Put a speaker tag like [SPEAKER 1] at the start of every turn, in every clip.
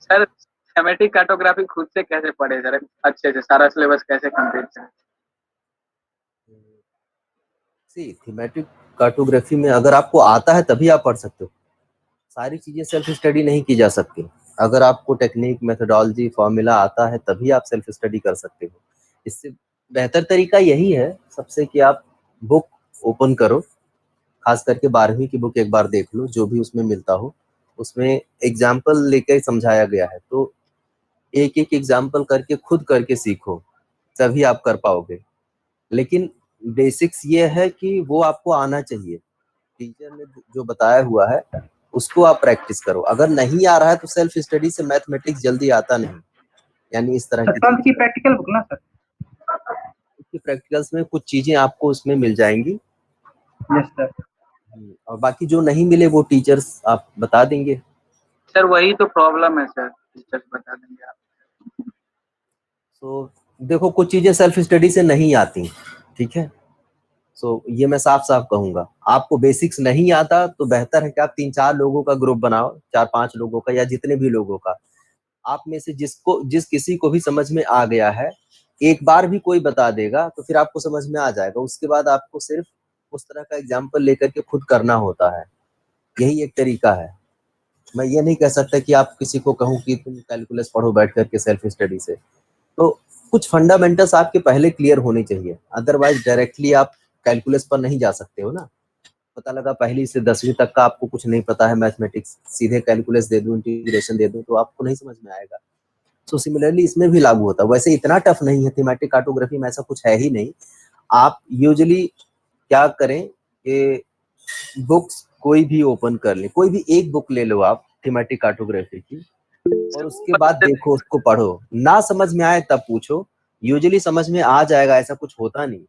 [SPEAKER 1] Sir thematic cartography खुद से कैसे पढ़े सर, अच्छे से सारा सिलेबस कैसे कंप्लीट करें?
[SPEAKER 2] सी थीमेटिक कार्टोग्राफी में अगर आपको आता है तभी आप पढ़ सकते हो। सारी चीजें सेल्फ स्टडी नहीं की जा सकती। अगर आपको टेक्निक, मेथोडोलॉजी, फॉर्मूला आता है तभी आप सेल्फ स्टडी कर सकते हो। इससे बेहतर तरीका यही है सबसे कि आप बुक ओपन करो, खास करके 12वीं की बुक एक बार देख लो, जो भी उसमें मिलता हो। उसमें एग्जाम्पल लेकर समझाया गया है, तो एक एक एग्जाम्पल करके खुद करके सीखो, तभी आप कर पाओगे। लेकिन बेसिक्स ये है कि वो आपको आना चाहिए। टीचर ने जो बताया हुआ है उसको आप प्रैक्टिस करो। अगर नहीं आ रहा है तो सेल्फ स्टडी से मैथमेटिक्स जल्दी आता नहीं, यानी इस तरह की
[SPEAKER 3] 12th की
[SPEAKER 2] चीजें।
[SPEAKER 3] प्रैक्टिकल बुक ना सर?
[SPEAKER 2] प्रैक्टिकल्स में कुछ चीजें आपको उसमें मिल जाएंगी।
[SPEAKER 3] Yes sir.
[SPEAKER 2] और बाकी जो नहीं मिले वो टीचर्स आप बता देंगे।
[SPEAKER 1] सर वही तो प्रॉब्लम है सर, टीचर्स बता देंगे आप।
[SPEAKER 2] तो देखो कुछ चीजें सेल्फ स्टडी से नहीं आती, ठीक है। सो ये मैं साफ साफ कहूंगा, आपको बेसिक्स नहीं आता तो बेहतर है कि आप 3-4 लोगों का ग्रुप बनाओ, 4-5 लोगों का या जितने भी लोगों का। आप में से जिस किसी को भी समझ में आ गया है, एक बार भी कोई बता देगा तो फिर आपको समझ में आ जाएगा। उसके बाद आपको सिर्फ उस तरह का एग्जाम्पल लेकर के खुद करना होता है। यही एक तरीका है। मैं ये नहीं कह सकता कि आप किसी को कहूँ कि तुम कैलकुलस पढ़ो बैठ करके सेल्फ स्टडी से। तो कुछ फंडामेंटल्स आपके पहले क्लियर होने चाहिए, अदरवाइज डायरेक्टली आप कैलकुलस पर नहीं जा सकते हो ना। पता लगा पहली से 10वीं तक का आपको कुछ नहीं पता है मैथमेटिक्स, सीधे कैलकुलस दे दूं, इंटीग्रेशन दे दूं, तो आपको नहीं समझ में आएगा। सो सिमिलरली इसमें भी लागू होता है। वैसे इतना टफ नहीं है थीमेटिक कार्टोग्राफी में, ऐसा कुछ है ही नहीं। आप यूजुअली क्या करें कि बुक्स कोई भी ओपन कर ले, कोई भी एक बुक ले लो आप थीमेटिक कार्टोग्राफी की, और उसके बाद देखो, उसको पढ़ो। ना समझ में आए तब पूछो, यूजुअली समझ में आ जाएगा, ऐसा कुछ होता नहीं।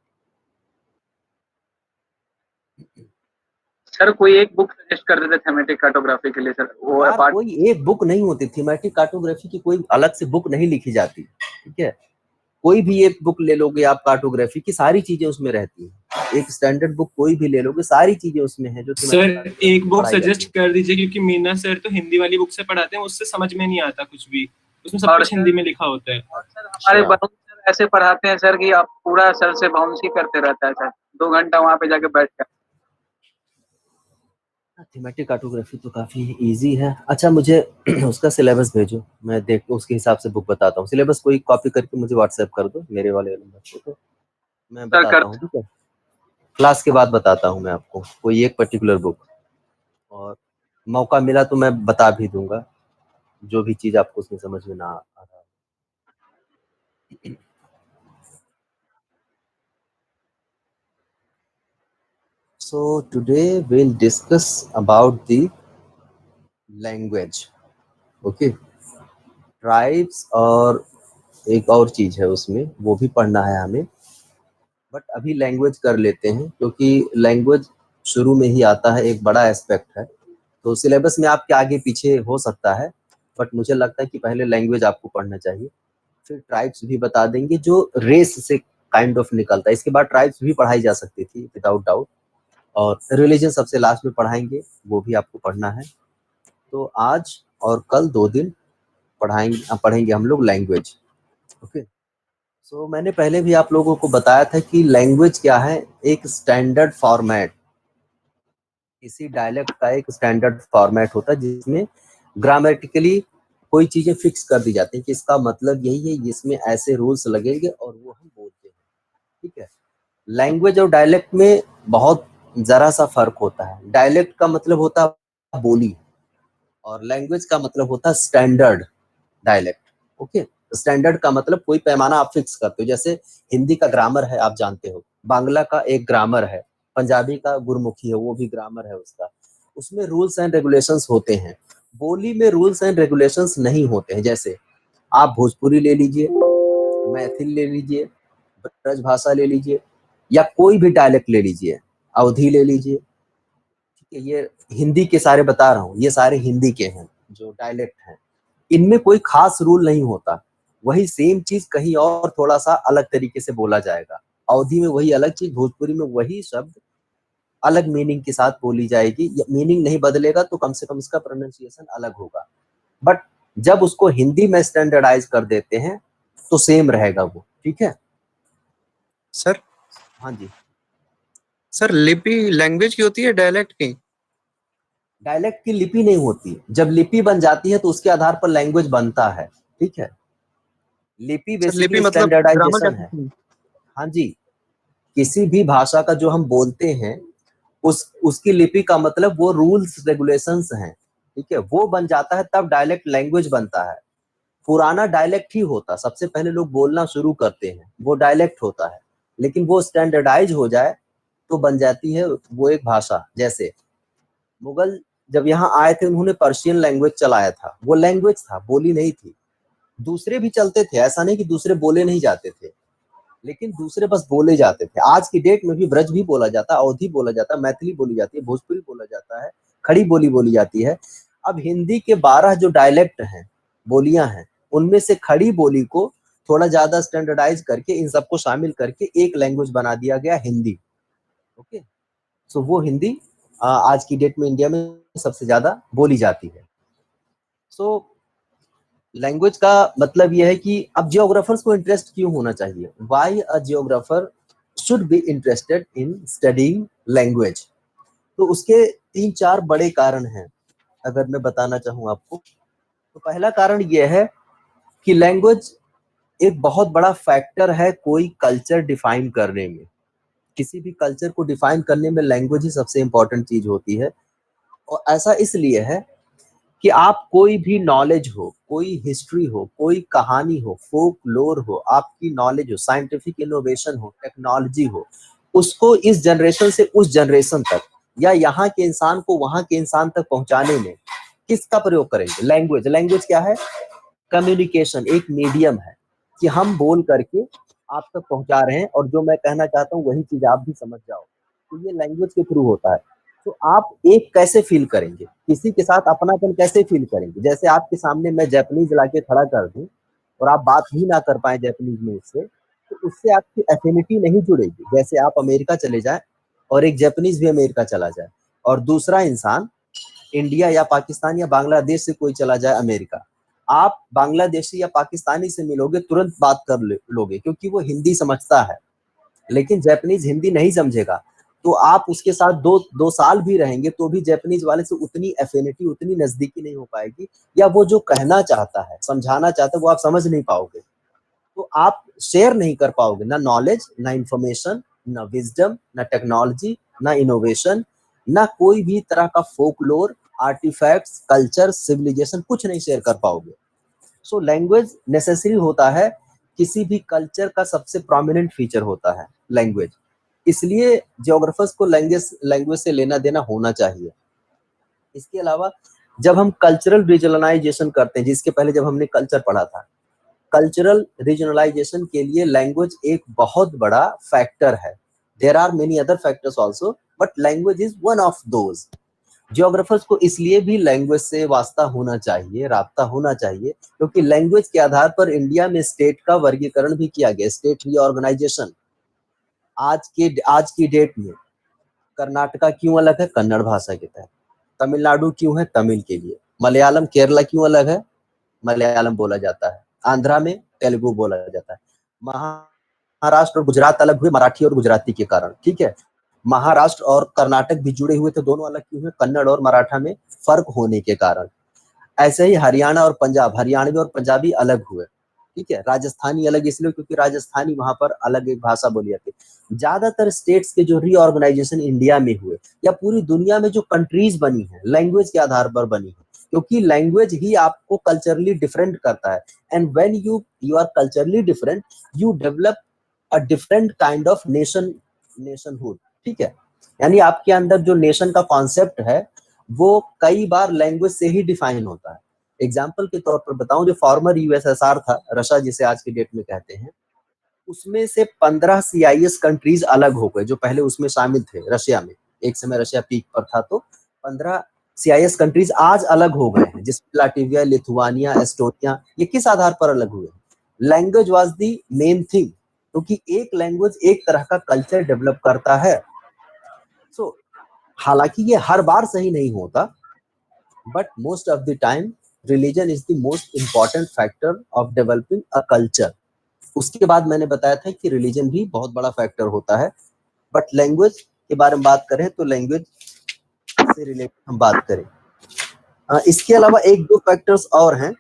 [SPEAKER 1] सर कोई एक बुक सजेस्ट कर देते थीमेटिक कार्टोग्राफी के लिए सर, वो
[SPEAKER 2] यार
[SPEAKER 1] अपार्ट।
[SPEAKER 2] कोई एक बुक नहीं होती थीमेटिक कार्टोग्राफी की, कोई अलग से बुक नहीं लिखी जाती, ठीक है। कोई भी एक बुक ले लोगे आप कार्टोग्राफी की, सारी चीजें उसमें रहती हैं। एक स्टैंडर्ड बुक कोई भी ले लोगे, सारी चीजें उसमें है जो
[SPEAKER 4] सर एक बुक सजेस्ट कर दीजिए, क्योंकि मीना सर तो हिंदी वाली बुक से पढ़ाते हैं, उससे समझ में नहीं आता कुछ भी, उसमें सब कुछ हिंदी में लिखा होता है।
[SPEAKER 1] और सर हमारे वरुण सर ऐसे पढ़ाते हैं सर कि आप पूरा सर से बाउंस ही करते रहता है सर, 2 घंटा वहां पे जाके बैठ कर।
[SPEAKER 2] थीमेटिक कार्टोग्राफी तो काफी इजी है। अच्छा मुझे उसका सिलेबस भेजो, मैं देख के उसके हिसाब से बुक बताता हूँ। सिलेबस कोई कॉपी करके मुझे व्हाट्सएप कर दो मेरे वाले नंबर पे, तो मैं बताता हूँ, ठीक है। क्लास के बाद बताता हूँ मैं आपको कोई एक पर्टिकुलर बुक, और मौका मिला तो मैं बता भी दूंगा जो भी चीज आपको उसमें समझ में ना आ रहा। So today we'll discuss about the language, okay? Tribes और एक और चीज है उसमें, वो भी पढ़ना है हमें, बट अभी लैंग्वेज कर लेते हैं क्योंकि लैंग्वेज शुरू में ही आता है, एक बड़ा एस्पेक्ट है। तो सिलेबस में आपके आगे पीछे हो सकता है, बट मुझे लगता है कि पहले लैंग्वेज आपको पढ़ना चाहिए, फिर ट्राइब्स भी बता देंगे जो रेस से काइंड ऑफ निकलता है। इसके बाद ट्राइब्स भी पढ़ाई जा सकती थी विदाउट डाउट, और रिलीजन सबसे लास्ट में पढ़ाएंगे, वो भी आपको पढ़ना है। तो आज और कल 2 दिन पढ़ेंगे हम लोग लैंग्वेज, ओके। सो मैंने पहले भी आप लोगों को बताया था कि लैंग्वेज क्या है, एक स्टैंडर्ड फॉर्मेट। किसी डायलेक्ट का एक स्टैंडर्ड फॉर्मेट होता है जिसमें ग्रामेटिकली कोई चीजें फिक्स कर दी जाती है कि इसका मतलब यही है, इसमें ऐसे रूल्स लगेंगे और वो हम बोलते हैं, ठीक है। लैंग्वेज और डायलेक्ट में बहुत जरा सा फर्क होता है। डायलेक्ट का मतलब होता है बोली, और लैंग्वेज का मतलब होता है स्टैंडर्ड डायलेक्ट, ओके। स्टैंडर्ड का मतलब कोई पैमाना आप फिक्स करते हो, जैसे हिंदी का ग्रामर है आप जानते हो, बांग्ला का एक ग्रामर है, पंजाबी का गुरमुखी है, वो भी ग्रामर है उसका, उसमें रूल्स एंड रेगुलेशंस होते हैं। बोली में रूल्स एंड रेगुलेशंस नहीं होते हैं। जैसे आप भोजपुरी ले लीजिए, मैथिल ले लीजिए, ब्रज भाषा ले लीजिए, या कोई भी डायलेक्ट ले लीजिए, अवधी ले लीजिए, ठीक है। ये हिंदी के सारे बता रहा हूँ, ये सारे हिंदी के हैं जो डायलेक्ट हैं, इनमें कोई खास रूल नहीं होता। वही सेम चीज कहीं और थोड़ा सा अलग तरीके से बोला जाएगा। अवधी में वही अलग चीज, भोजपुरी में वही शब्द अलग मीनिंग के साथ बोली जाएगी। मीनिंग नहीं बदलेगा तो कम से कम इसका प्रोनाउंसिएशन अलग होगा, बट जब उसको हिंदी में स्टैंडर्डाइज कर देते हैं तो सेम रहेगा वो, ठीक है।
[SPEAKER 5] सर
[SPEAKER 2] हाँ जी।
[SPEAKER 5] सर लिपि लैंग्वेज की होती है डायलेक्ट की?
[SPEAKER 2] डायलेक्ट की लिपि नहीं होती, जब लिपि बन जाती है तो उसके आधार पर लैंग्वेज बनता है, ठीक है। लिपि
[SPEAKER 5] सर लिपि
[SPEAKER 2] बेसिकली
[SPEAKER 5] मतलब ग्रामर
[SPEAKER 2] स्टैंडर्डाइजेशन है।
[SPEAKER 5] का?
[SPEAKER 2] हाँ जी, किसी भी भाषा का जो हम बोलते हैं उसकी लिपि का मतलब वो रूल्स रेगुलेशंस हैं, ठीक है, वो बन जाता है तब डायलेक्ट लैंग्वेज बनता है। पुराना डायलेक्ट ही होता, सबसे पहले लोग बोलना शुरू करते हैं वो डायलेक्ट होता है, लेकिन वो स्टैंडर्डाइज हो जाए तो बन जाती है वो एक भाषा। जैसे मुगल जब यहाँ आए थे उन्होंने पर्शियन लैंग्वेज चलाया था, वो लैंग्वेज था, बोली नहीं थी। दूसरे भी चलते थे, ऐसा नहीं कि दूसरे बोले नहीं जाते थे, लेकिन दूसरे बस बोले जाते थे। आज की डेट में भी ब्रज भी बोला जाता है, अवधी बोला जाता है, मैथिली बोली जाती है, भोजपुरी बोला जाता है, खड़ी बोली बोली जाती है। अब हिंदी के 12 जो डायलेक्ट हैं, बोलियां हैं, उनमें से खड़ी बोली को थोड़ा ज्यादा स्टैंडर्डाइज करके इन सबको शामिल करके एक लैंग्वेज बना दिया गया, हिंदी। ओके, सो वो हिंदी आज की डेट में इंडिया में सबसे ज्यादा बोली जाती है। सो लैंग्वेज का मतलब यह है कि अब जियोग्राफर्स को इंटरेस्ट क्यों होना चाहिए, why a geographer should be interested in studying language. तो उसके 3-4 बड़े कारण हैं, अगर मैं बताना चाहूँ आपको। तो पहला कारण यह है कि लैंग्वेज एक बहुत बड़ा फैक्टर है कोई कल्चर डिफाइन करने में। किसी भी कल्चर को डिफाइन करने में लैंग्वेज ही सबसे इंपॉर्टेंट चीज होती है। और ऐसा इसलिए है कि आप कोई भी नॉलेज हो, कोई हिस्ट्री हो, कोई कहानी हो, फोक लोर हो, आपकी नॉलेज हो, साइंटिफिक इनोवेशन हो, टेक्नोलॉजी हो, उसको इस जनरेशन से उस जनरेशन तक या यहाँ के इंसान को वहां के इंसान तक पहुंचाने में किसका प्रयोग करेंगे, लैंग्वेज। लैंग्वेज क्या है, कम्युनिकेशन, एक मीडियम है कि हम बोल करके आप तक पहुंचा रहे हैं और जो मैं कहना चाहता हूँ वही चीज आप भी समझ जाओ, तो ये लैंग्वेज के थ्रू होता है। तो आप एक कैसे फील करेंगे, किसी के साथ अपनापन कैसे फील करेंगे। जैसे आपके सामने मैं जापानीज लाके खड़ा कर दूं और आप बात ही ना कर पाए जापानीज में उससे, तो उससे आपकी एफिनिटी नहीं जुड़ेगी। जैसे आप अमेरिका चले जाए और एक जापानीज भी अमेरिका चला जाए और दूसरा इंसान इंडिया या पाकिस्तान या बांग्लादेश से कोई चला जाए अमेरिका, आप बांग्लादेशी या पाकिस्तानी से मिलोगे तुरंत बात कर लोगे क्योंकि वो हिंदी समझता है, लेकिन जापानीज हिंदी नहीं समझेगा। तो आप उसके साथ दो साल भी रहेंगे तो भी जापानीज वाले से उतनी एफिनिटी, उतनी नजदीकी नहीं हो पाएगी, या वो जो कहना चाहता है, समझाना चाहता है, वो आप समझ नहीं पाओगे। तो आप शेयर नहीं कर पाओगे, ना नॉलेज, ना इंफॉर्मेशन, ना विजडम, ना टेक्नोलॉजी, ना इनोवेशन, ना कोई भी तरह का फोकलोर, आर्टिफैक्ट्स, कल्चर, सिविलाइजेशन, कुछ नहीं शेयर कर पाओगे। सो लैंग्वेज नेसेसरी होता है, किसी भी कल्चर का सबसे प्रोमिनेंट फीचर होता है लैंग्वेज। इसलिए जियोग्राफर्स को लैंग्वेज से लेना देना होना चाहिए। इसके अलावा जब हम कल्चरल रीजनलाइजेशन करते हैं, जिसके पहले जब हमने कल्चर पढ़ा था, कल्चरल रीजनलाइजेशन के लिए लैंग्वेज एक बहुत बड़ा फैक्टर है। There are many other factors also, but language is one of those. Geographers को इसलिए भी लैंग्वेज से वास्ता होना चाहिए, राब्ता होना चाहिए, क्योंकि लैंग्वेज के आधार पर इंडिया में स्टेट का वर्गीकरण भी किया गया, स्टेट रीऑर्गेनाइजेशन। आज की डेट में कर्नाटका क्यों अलग है, कन्नड़ भाषा के तहत। तमिलनाडु क्यों है, तमिल के लिए। मलयालम केरला क्यों अलग है, मलयालम बोला जाता है। आंध्रा में तेलुगु बोला जाता है। महाराष्ट्र और गुजरात अलग हुए मराठी और गुजराती के कारण, ठीक है। महाराष्ट्र और कर्नाटक भी जुड़े हुए थे, दोनों अलग क्यों हुए, कन्नड़ और मराठा में फर्क होने के कारण। ऐसे ही हरियाणा और पंजाब, हरियाणवी और पंजाबी अलग हुए, ठीक है। राजस्थानी अलग इसलिए क्योंकि राजस्थानी वहां पर अलग एक भाषा बोली जाती है। ज्यादातर स्टेट्स के जो रीऑर्गेनाइजेशन इंडिया में हुए या पूरी दुनिया में जो कंट्रीज बनी है, लैंग्वेज के आधार पर बनी है, क्योंकि लैंग्वेज ही आपको कल्चरली डिफरेंट करता है। And when you are culturally different, you develop a different kind of nationhood, ठीक है। यानी आपके अंदर जो नेशन का कॉन्सेप्ट है वो कई बार लैंग्वेज से ही डिफाइन होता है। एग्जाम्पल के तौर पर बताऊं, जो फॉर्मर यूएसएसआर था, रशिया जिसे आज की डेट में कहते हैं, उसमें से 15 सीआईएस कंट्रीज अलग हो गए जो पहले उसमें शामिल थे। रशिया में एक समय रशिया पीक पर था, तो 15 सीआईएस कंट्रीज आज अलग हो गए हैं, जिसमें लाटविया, लिथुआनिया, एस्टोनिया। ये किस आधार पर अलग हुए? Language was the main thing, क्योंकि एक लैंग्वेज एक तरह का कल्चर डेवलप करता है। सो हालांकि ये हर बार सही नहीं होता, but most of the time religion is the most important factor of developing a culture. उसके बाद मैंने बताया था कि रिलीजन भी बहुत बड़ा फैक्टर होता है, बट लैंग्वेज के बारे में बात करें तो लैंग्वेज से रिलेटेड हम बात करें। इसके अलावा एक दो फैक्टर्स और हैं।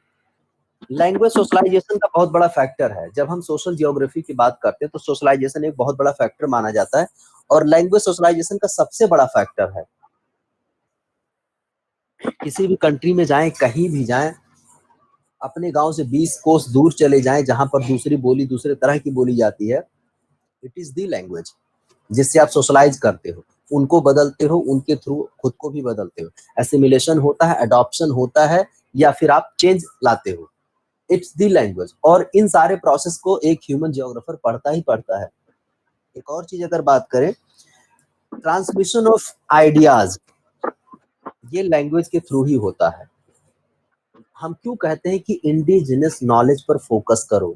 [SPEAKER 2] लैंग्वेज सोशलाइजेशन का बहुत बड़ा फैक्टर है। जब हम सोशल जियोग्राफी की बात करते हैं तो सोशलाइजेशन एक बहुत बड़ा फैक्टर माना जाता है, और लैंग्वेज सोशलाइजेशन का सबसे बड़ा फैक्टर है। किसी भी कंट्री में जाएं, कहीं भी जाएं, अपने गांव से 20 कोस दूर चले जाएं, जहां पर दूसरी बोली दूसरे तरह की बोली जाती है, इट इज द लैंग्वेज जिससे आप सोशलाइज करते हो, उनको बदलते हो, उनके थ्रू खुद को भी बदलते हो। एसिमिलेशन होता है, अडॉप्शन होता है, या फिर आप चेंज लाते हो। इट्स द लैंग्वेज, और इन सारे प्रोसेस को एक ह्यूमन जियोग्राफर पढ़ता ही पढ़ता है। एक और चीज अगर बात करें, ट्रांसमिशन ऑफ आइडियाज, ये लैंग्वेज के थ्रू ही होता है। हम क्यों कहते हैं कि इंडिजिनस नॉलेज पर फोकस करो,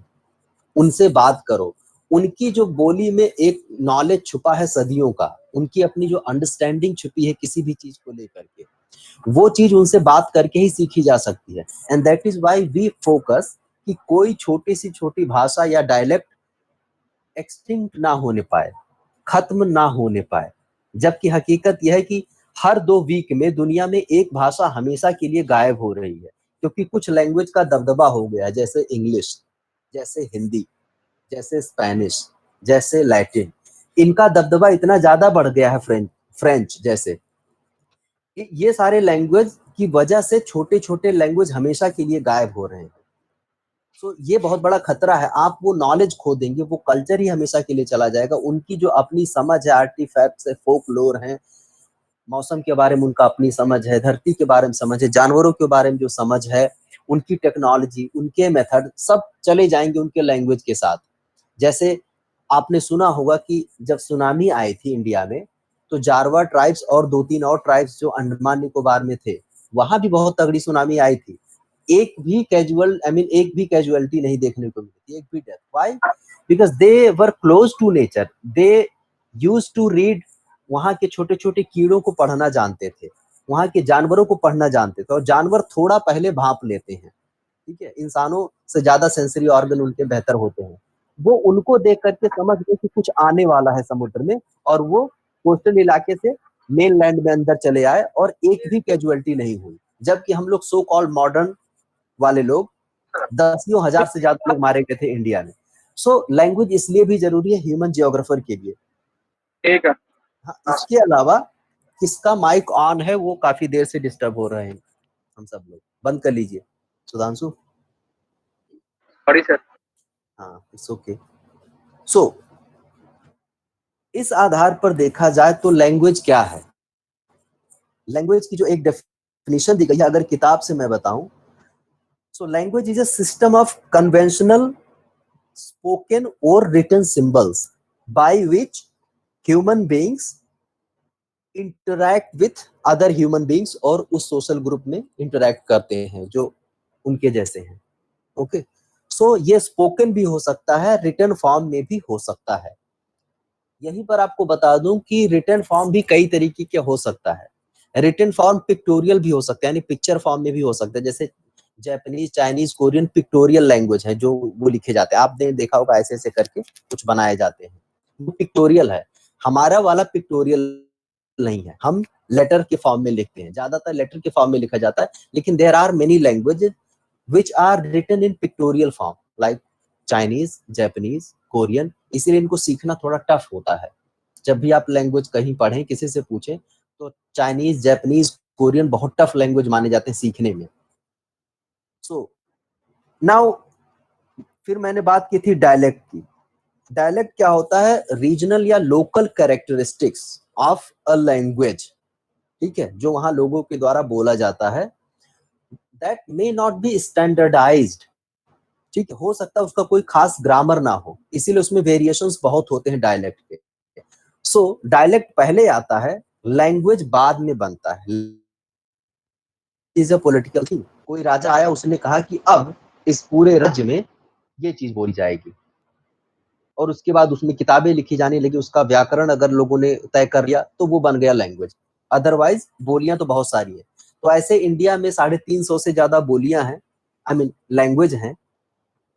[SPEAKER 2] उनसे बात करो। उनकी जो बोली में एक नॉलेज छुपा है सदियों का, उनकी अपनी जो अंडरस्टैंडिंग छुपी है किसी भी चीज को लेकर के, वो चीज उनसे बात करके ही सीखी जा सकती है। And that is why we focus कि कोई छोटी सी छोटी भाषा या डायलेक्ट एक्सटिंक्ट ना होने पाए, खत्म ना होने पाए। जबकि हकीकत यह है कि हर 2 वीक में दुनिया में एक भाषा हमेशा के लिए गायब हो रही है, क्योंकि कुछ लैंग्वेज का दबदबा हो गया है, जैसे इंग्लिश, जैसे हिंदी, जैसे स्पेनिश, जैसे लैटिन। इनका दबदबा इतना ज्यादा बढ़ गया है, फ्रेंच जैसे। ये सारे लैंग्वेज की वजह से छोटे छोटे लैंग्वेज हमेशा के लिए गायब हो रहे हैं। सो ये बहुत बड़ा खतरा है। आप वो नॉलेज खो देंगे, वो कल्चर ही हमेशा के लिए चला जाएगा। उनकी जो अपनी समझ है, आर्टिफैक्ट्स है, फोकलोर है, मौसम के बारे में उनका अपनी समझ है, धरती के बारे में समझ है, जानवरों के बारे में जो समझ है, उनकी टेक्नोलॉजी, उनके मेथड, सब चले जाएंगे उनके लैंग्वेज के साथ। जैसे आपने सुना होगा कि जब सुनामी आई थी इंडिया में, तो जारवा ट्राइब्स और 2-3 और ट्राइब्स जो अंडमान निकोबार में थे, वहां भी बहुत तगड़ी सुनामी आई थी। एक भी एक भी कैजुअलिटी नहीं देखने को मिली थी, एक भी death. Why? Because they were close to nature, they used to read. वहां के छोटे छोटे कीड़ों को पढ़ना जानते थे, वहां के जानवरों को पढ़ना जानते थे, और जानवर थोड़ा पहले भांप लेते हैं, ठीक है, इंसानों से ज्यादा सेंसरी ऑर्गन उनके बेहतर होते हैं। वो उनको देख करके समझ गए कि कुछ आने वाला है समुद्र में, और वो कोस्टल इलाके से मेन लैंड में अंदर चले आए, और एक भी कैजुअलिटी नहीं हुई। जबकि हम लोग सो कॉल्ड मॉडर्न वाले लोग, दसियों हजार से ज्यादा लोग मारे गए थे इंडिया में। सो लैंग्वेज इसलिए भी जरूरी है ह्यूमन जियोग्राफर के लिए।
[SPEAKER 1] ठीक है।
[SPEAKER 2] हाँ, इसके अलावा किसका माइक ऑन है, वो काफी देर से डिस्टर्ब हो रहे हैं। हम सब लोग बंद कर लीजिए, सुधांशु।
[SPEAKER 1] Sorry sir.
[SPEAKER 2] हाँ, इट्स ओके। सो इस आधार पर देखा जाए तो लैंग्वेज क्या है। लैंग्वेज की जो एक डेफिनेशन दी गई है, अगर किताब से मैं बताऊं, so language is a system of conventional spoken और written symbols by which human beings interact with other human beings, और उस सोशल ग्रुप में इंटरैक्ट करते हैं जो उनके जैसे हैं। ओके, सो ये स्पोकन भी हो सकता है, रिटन फॉर्म में भी हो सकता है। यहीं पर आपको बता दूं कि रिटन फॉर्म भी कई तरीके के हो सकता है। रिटन फॉर्म पिक्टोरियल भी हो सकता है, यानी पिक्चर फॉर्म में भी हो सकता है। जैसे Japanese, Chinese, Korean pictorial language है, जो वो लिखे जाते हैं। आपने देखा होगा ऐसे ऐसे करके कुछ बनाए जाते हैं, वो पिक्टोरियल है। हमारा वाला पिक्टोरियल नहीं है, हम लेटर के फॉर्म में लिखते हैं, ज्यादातर लेटर के फॉर्म में लिखा जाता है। लेकिन there are many languages which are written in pictorial form like Chinese, Japanese, Korean। इसीलिए इनको सीखना थोड़ा टफ होता है। जब भी आप लैंग्वेज कहीं पढ़ें, किसी से पूछें, तो चाइनीज, जापानीज, कोरियन बहुत टफ लैंग्वेज माने जाते हैं सीखने में। सो नाउ फिर मैंने बात की थी डायलेक्ट की। डायलेक्ट क्या होता है? रीजनल या local characteristics of a language, ठीक है, जो वहां लोगों के द्वारा बोला जाता है। That may not be standardised, ठीक है, हो सकता है उसका कोई खास ग्रामर ना हो, इसीलिए उसमें वेरिएशंस बहुत होते हैं डायलेक्ट के। सो डायलेक्ट पहले आता है, लैंग्वेज बाद में बनता है। Is a political thing. कोई राजा आया, उसने कहा कि अब इस पूरे राज्य में ये चीज बोली जाएगी, और उसके बाद उसमें किताबें लिखी जाने लगी। उसका व्याकरण अगर लोगों ने तय कर लिया तो वो बन गया लैंग्वेज। अदरवाइज बोलियां तो बहुत सारी है। तो ऐसे इंडिया में 350 से ज्यादा बोलियां हैं, आई मीन लैंग्वेज हैं,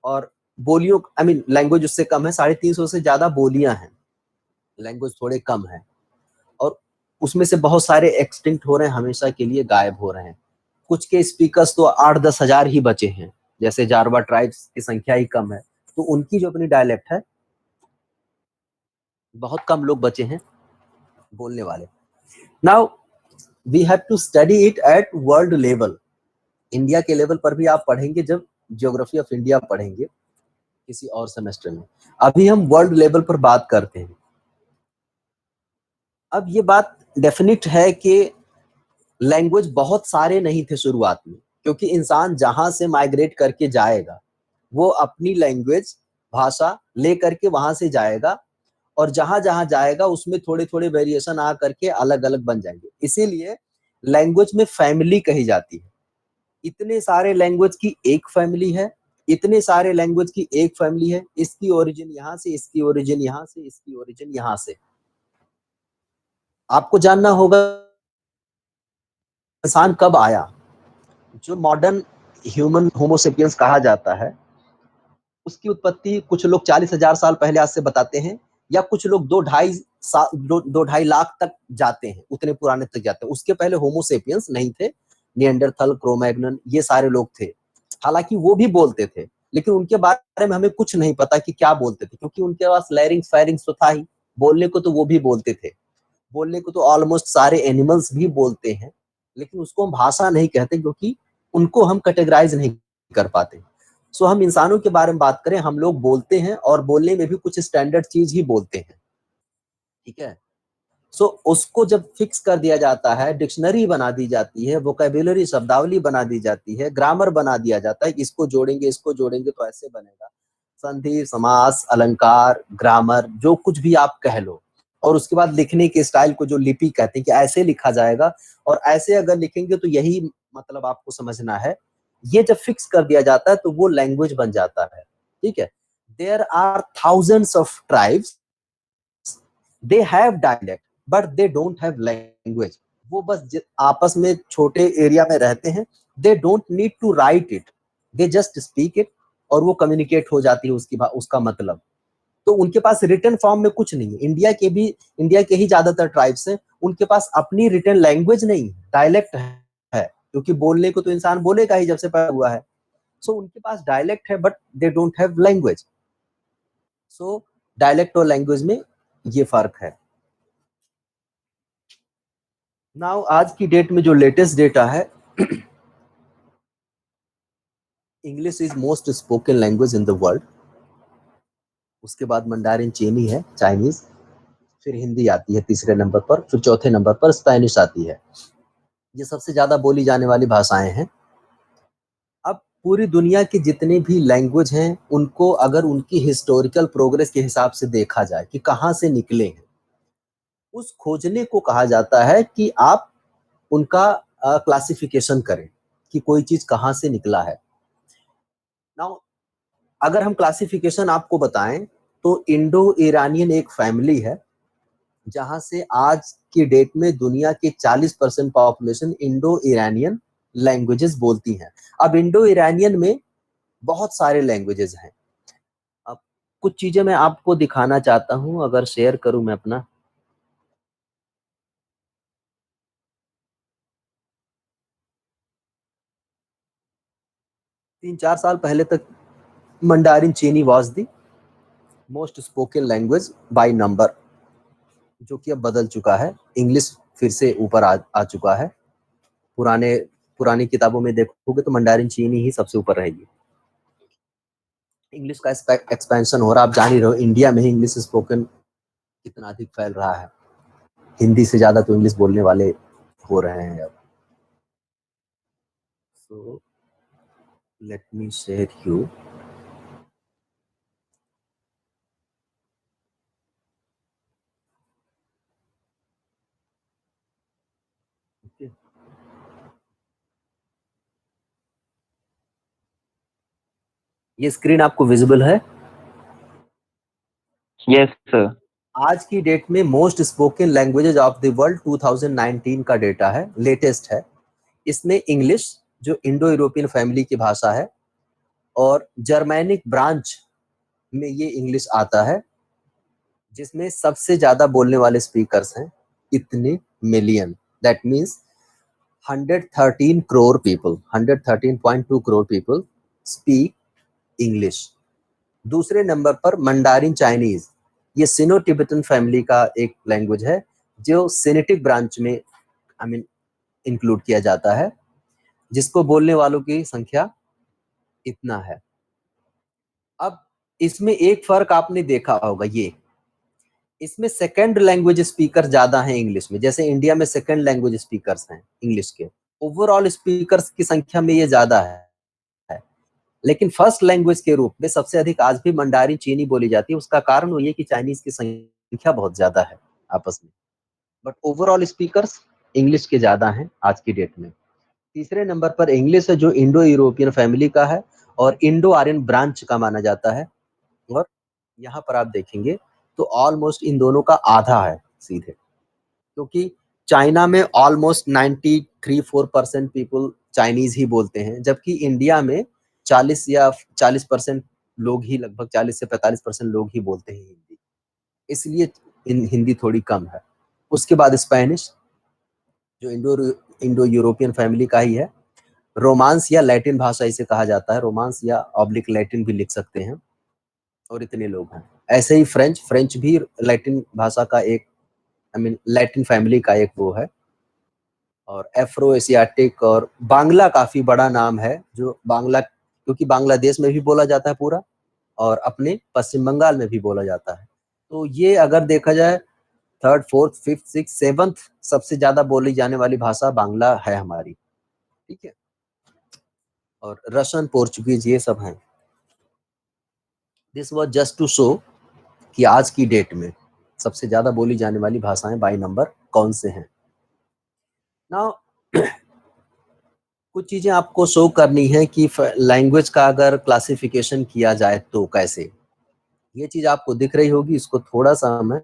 [SPEAKER 2] और बोलियों आई मीन लैंग्वेज उससे कम है, 350 से ज्यादा बोलियां हैं, लैंग्वेज थोड़े कम है, और उसमें से बहुत सारे एक्सटिंक्ट हो रहे हैं, हमेशा के लिए गायब हो रहे हैं। कुछ के स्पीकर्स तो 8-10 हजार ही बचे हैं, जैसे जारवा ट्राइब्स की संख्या ही कम है, तो उनकी जो अपनी डायलेक्ट है, बहुत कम लोग बचे हैं बोलने वाले। Now we have to study it at world level. India के लेवल पर भी आप पढ़ेंगे जब ज्योग्राफी ऑफ इंडिया पढ़ेंगे किसी और सेमेस्टर में। अभी हम वर्ल्ड लेवल पर बात करते हैं। अब ये बात डेफिनिट है कि लैंग्वेज बहुत सारे नहीं थे शुरुआत में, क्योंकि इंसान जहां से माइग्रेट करके जाएगा वो अपनी लैंग्वेज भाषा ले करके वहां से जाएगा, और जहां जहां जाएगा उसमें थोड़े थोड़े वेरिएशन आ करके अलग अलग बन जाएंगे। इसीलिए लैंग्वेज में फैमिली कही जाती है। इतने सारे लैंग्वेज की एक फैमिली है, इतने सारे लैंग्वेज की एक फैमिली है, इसकी ओरिजिन यहाँ से, इसकी ओरिजिन यहाँ से, इसकी ओरिजिन यहाँ से। आपको जानना होगा इंसान कब आया। जो मॉडर्न ह्यूमन होमोसेपियंस कहा जाता है, उसकी उत्पत्ति कुछ लोग 40,000 साल पहले आज से बताते हैं, या कुछ लोग 2-2.5 लाख तक जाते हैं, उतने पुराने तक जाते हैं। उसके पहले होमोसेपियंस नहीं थे, निएंडरथल, क्रो-मैग्नन, ये सारे लोग थे। हालांकि वो भी बोलते थे, लेकिन उनके बारे में हमें कुछ नहीं पता कि क्या बोलते थे, क्योंकि उनके पास लैरिंग्स फैरिंग्स तो था ही। बोलने को तो वो भी बोलते थे, बोलने को तो ऑलमोस्ट सारे एनिमल्स भी बोलते हैं, लेकिन उसको हम भाषा नहीं कहते, क्योंकि उनको हम कैटेगराइज नहीं कर पाते। सो हम इंसानों के बारे में बात करें, हम लोग बोलते हैं, और बोलने में भी कुछ स्टैंडर्ड चीज ही बोलते हैं, ठीक है। सो उसको जब फिक्स कर दिया जाता है, डिक्शनरी बना दी जाती है, वोकैबुलरी शब्दावली बना दी जाती है, ग्रामर बना दिया जाता है, इसको जोड़ेंगे तो ऐसे बनेगा। संधि, समास, अलंकार, ग्रामर, जो कुछ भी आप कह लो, और उसके बाद लिखने के स्टाइल को जो लिपि कहते हैं कि ऐसे लिखा जाएगा, और ऐसे अगर लिखेंगे तो यही मतलब आपको समझना है। ये जब फिक्स कर दिया जाता है तो वो लैंग्वेज बन जाता है, ठीक है। There are thousands of tribes, they have dialect but they don't have language. वो बस आपस में छोटे एरिया में रहते हैं, they don't need to write it, they just speak it, और वो कम्युनिकेट हो जाती है उसका मतलब। तो उनके पास रिटन फॉर्म में कुछ नहीं है। इंडिया के ही ज्यादातर ट्राइब्स हैं, उनके पास अपनी रिटन लैंग्वेज नहीं है, डायलेक्ट है, क्योंकि बोलने को तो इंसान बोलेगा ही जब से पैदा हुआ है। सो उनके पास डायलेक्ट है, but they don't have language. So dialect और लैंग्वेज में ये फर्क है। नाउ आज की डेट में जो लेटेस्ट डेटा है, English is most spoken language in the world. उसके बाद मंडारिन चीनी है, चाइनीज, फिर हिंदी आती है तीसरे नंबर पर, फिर चौथे नंबर पर स्पेनिश आती है। ये सबसे ज्यादा बोली जाने वाली भाषाएं हैं। अब पूरी दुनिया की जितने भी लैंग्वेज हैं, उनको अगर उनकी हिस्टोरिकल प्रोग्रेस के हिसाब से देखा जाए कि कहाँ से निकले हैं, उस खोजने को कहा जाता है कि आप उनका क्लासिफिकेशन करें कि कोई चीज कहाँ से निकला है। नाउ अगर हम क्लासिफिकेशन आपको बताएं तो इंडो ईरानियन एक फैमिली है, जहां से आज की डेट में दुनिया की 40% पॉपुलेशन इंडो ईरानियन लैंग्वेजेस बोलती हैं। अब इंडो ईरानियन में बहुत सारे लैंग्वेजेस हैं। अब कुछ चीजें मैं आपको दिखाना चाहता हूं, अगर शेयर करूं मैं अपना। तीन चार साल पहले तक मंडारिन चीनी was the most spoken language by number, जो कि अब बदल चुका है। इंग्लिश फिर से ऊपर आ चुका है। पुरानी किताबों में देखोगे तो मंडारिन चीनी ही सबसे ऊपर रहेगी। इंग्लिश का एक्सपेंशन हो रहा है, आप जान ही रहे हो, इंडिया में ही इंग्लिश स्पोकन कितना अधिक फैल रहा है। हिंदी से ज्यादा तो इंग्लिश बोलने वाले हो रहे हैं अब। So let me share you. ये स्क्रीन आपको विजिबल है?
[SPEAKER 3] Yes sir.
[SPEAKER 2] आज की डेट में most spoken languages of the world 2019 का डेटा है, लेटेस्ट है। इसमें इंग्लिश जो इंडो यूरोपियन फैमिली की भाषा है, और जर्मैनिक ब्रांच में ये इंग्लिश आता है, जिसमें सबसे ज्यादा बोलने वाले स्पीकर्स हैं इतने million, that means 113 crore people, 113.2 crore people speak English. दूसरे नंबर पर मंडारिन चाइनीज, ये सिनो टिबेटन फैमिली का एक लैंग्वेज है जो सिनेटिक ब्रांच में इंक्लूड किया जाता है, जिसको बोलने वालों की संख्या इतना है। अब इसमें एक फर्क आपने देखा होगा, ये इसमें सेकंड लैंग्वेज स्पीकर ज्यादा हैं इंग्लिश में, जैसे इंडिया में सेकंड लैंग्वेज स्पीकर्स हैं इंग्लिश के, ओवरऑल स्पीकर्स की संख्या में ये ज्यादा है, लेकिन फर्स्ट लैंग्वेज के रूप में सबसे अधिक आज भी मंडारिन चीनी बोली जाती है। उसका कारण वो ये कि चाइनीज की संख्या बहुत ज्यादा है आपस में, बट ओवरऑल स्पीकर्स इंग्लिश के ज्यादा हैं आज की डेट में। तीसरे नंबर पर इंग्लिश है जो इंडो यूरोपियन फैमिली का है और इंडो आर्यन ब्रांच का माना जाता है, और यहाँ पर आप देखेंगे तो ऑलमोस्ट इन दोनों का आधा है सीधे, क्योंकि चाइना में ऑलमोस्ट 93-4% पीपल चाइनीज ही बोलते हैं, जबकि इंडिया में 40 या 40% लोग ही, लगभग 40 से 45% लोग ही बोलते हैं हिंदी, इसलिए हिंदी थोड़ी कम है। उसके बाद स्पेनिश जो इंडो यूरोपियन फैमिली का ही है, रोमांस या लैटिन भाषा इसे कहा जाता है, रोमांस या ऑब्लिक लैटिन भी लिख सकते हैं, और इतने लोग हैं। ऐसे ही फ्रेंच भी लैटिन भाषा का एक लैटिन फैमिली का एक वो है, और एफ्रो एशियाटिक, और बांग्ला काफी बड़ा नाम है, जो बांग्ला क्योंकि बांग्लादेश में भी बोला जाता है पूरा, और अपने पश्चिम बंगाल में भी बोला जाता है। तो ये अगर देखा जाए 3rd 4th 5th 6th 7th सबसे ज्यादा बोली जाने वाली भाषा बांग्ला है हमारी, ठीक है, और रशियन, पोर्चुगीज ये सब हैं। This was just to show कि आज की डेट में सबसे ज्यादा बोली जाने वाली भाषाएं बाई नंबर कौन से हैं। नाउ कुछ चीजें आपको शो करनी है कि लैंग्वेज का अगर क्लासिफिकेशन किया जाए तो कैसे, ये चीज आपको दिख रही होगी, इसको थोड़ा सा मैं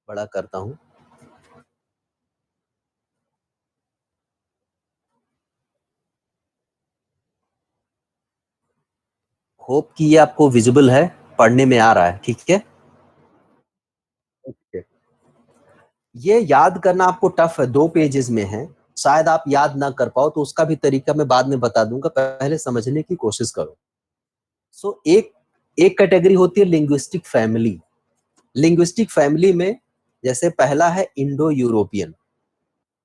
[SPEAKER 2] बड़ा करता हूं। होप कि ये आपको विजिबल है, पढ़ने में आ रहा है, ठीक है। ओके, ये याद करना आपको टफ है, 2 पेजेस में है, शायद आप याद ना कर पाओ, तो उसका भी तरीका मैं बाद में बता दूंगा, पहले समझने की कोशिश करो। सो एक कैटेगरी होती है लिंग्विस्टिक फैमिली। लिंग्विस्टिक फैमिली में जैसे पहला है इंडो यूरोपियन।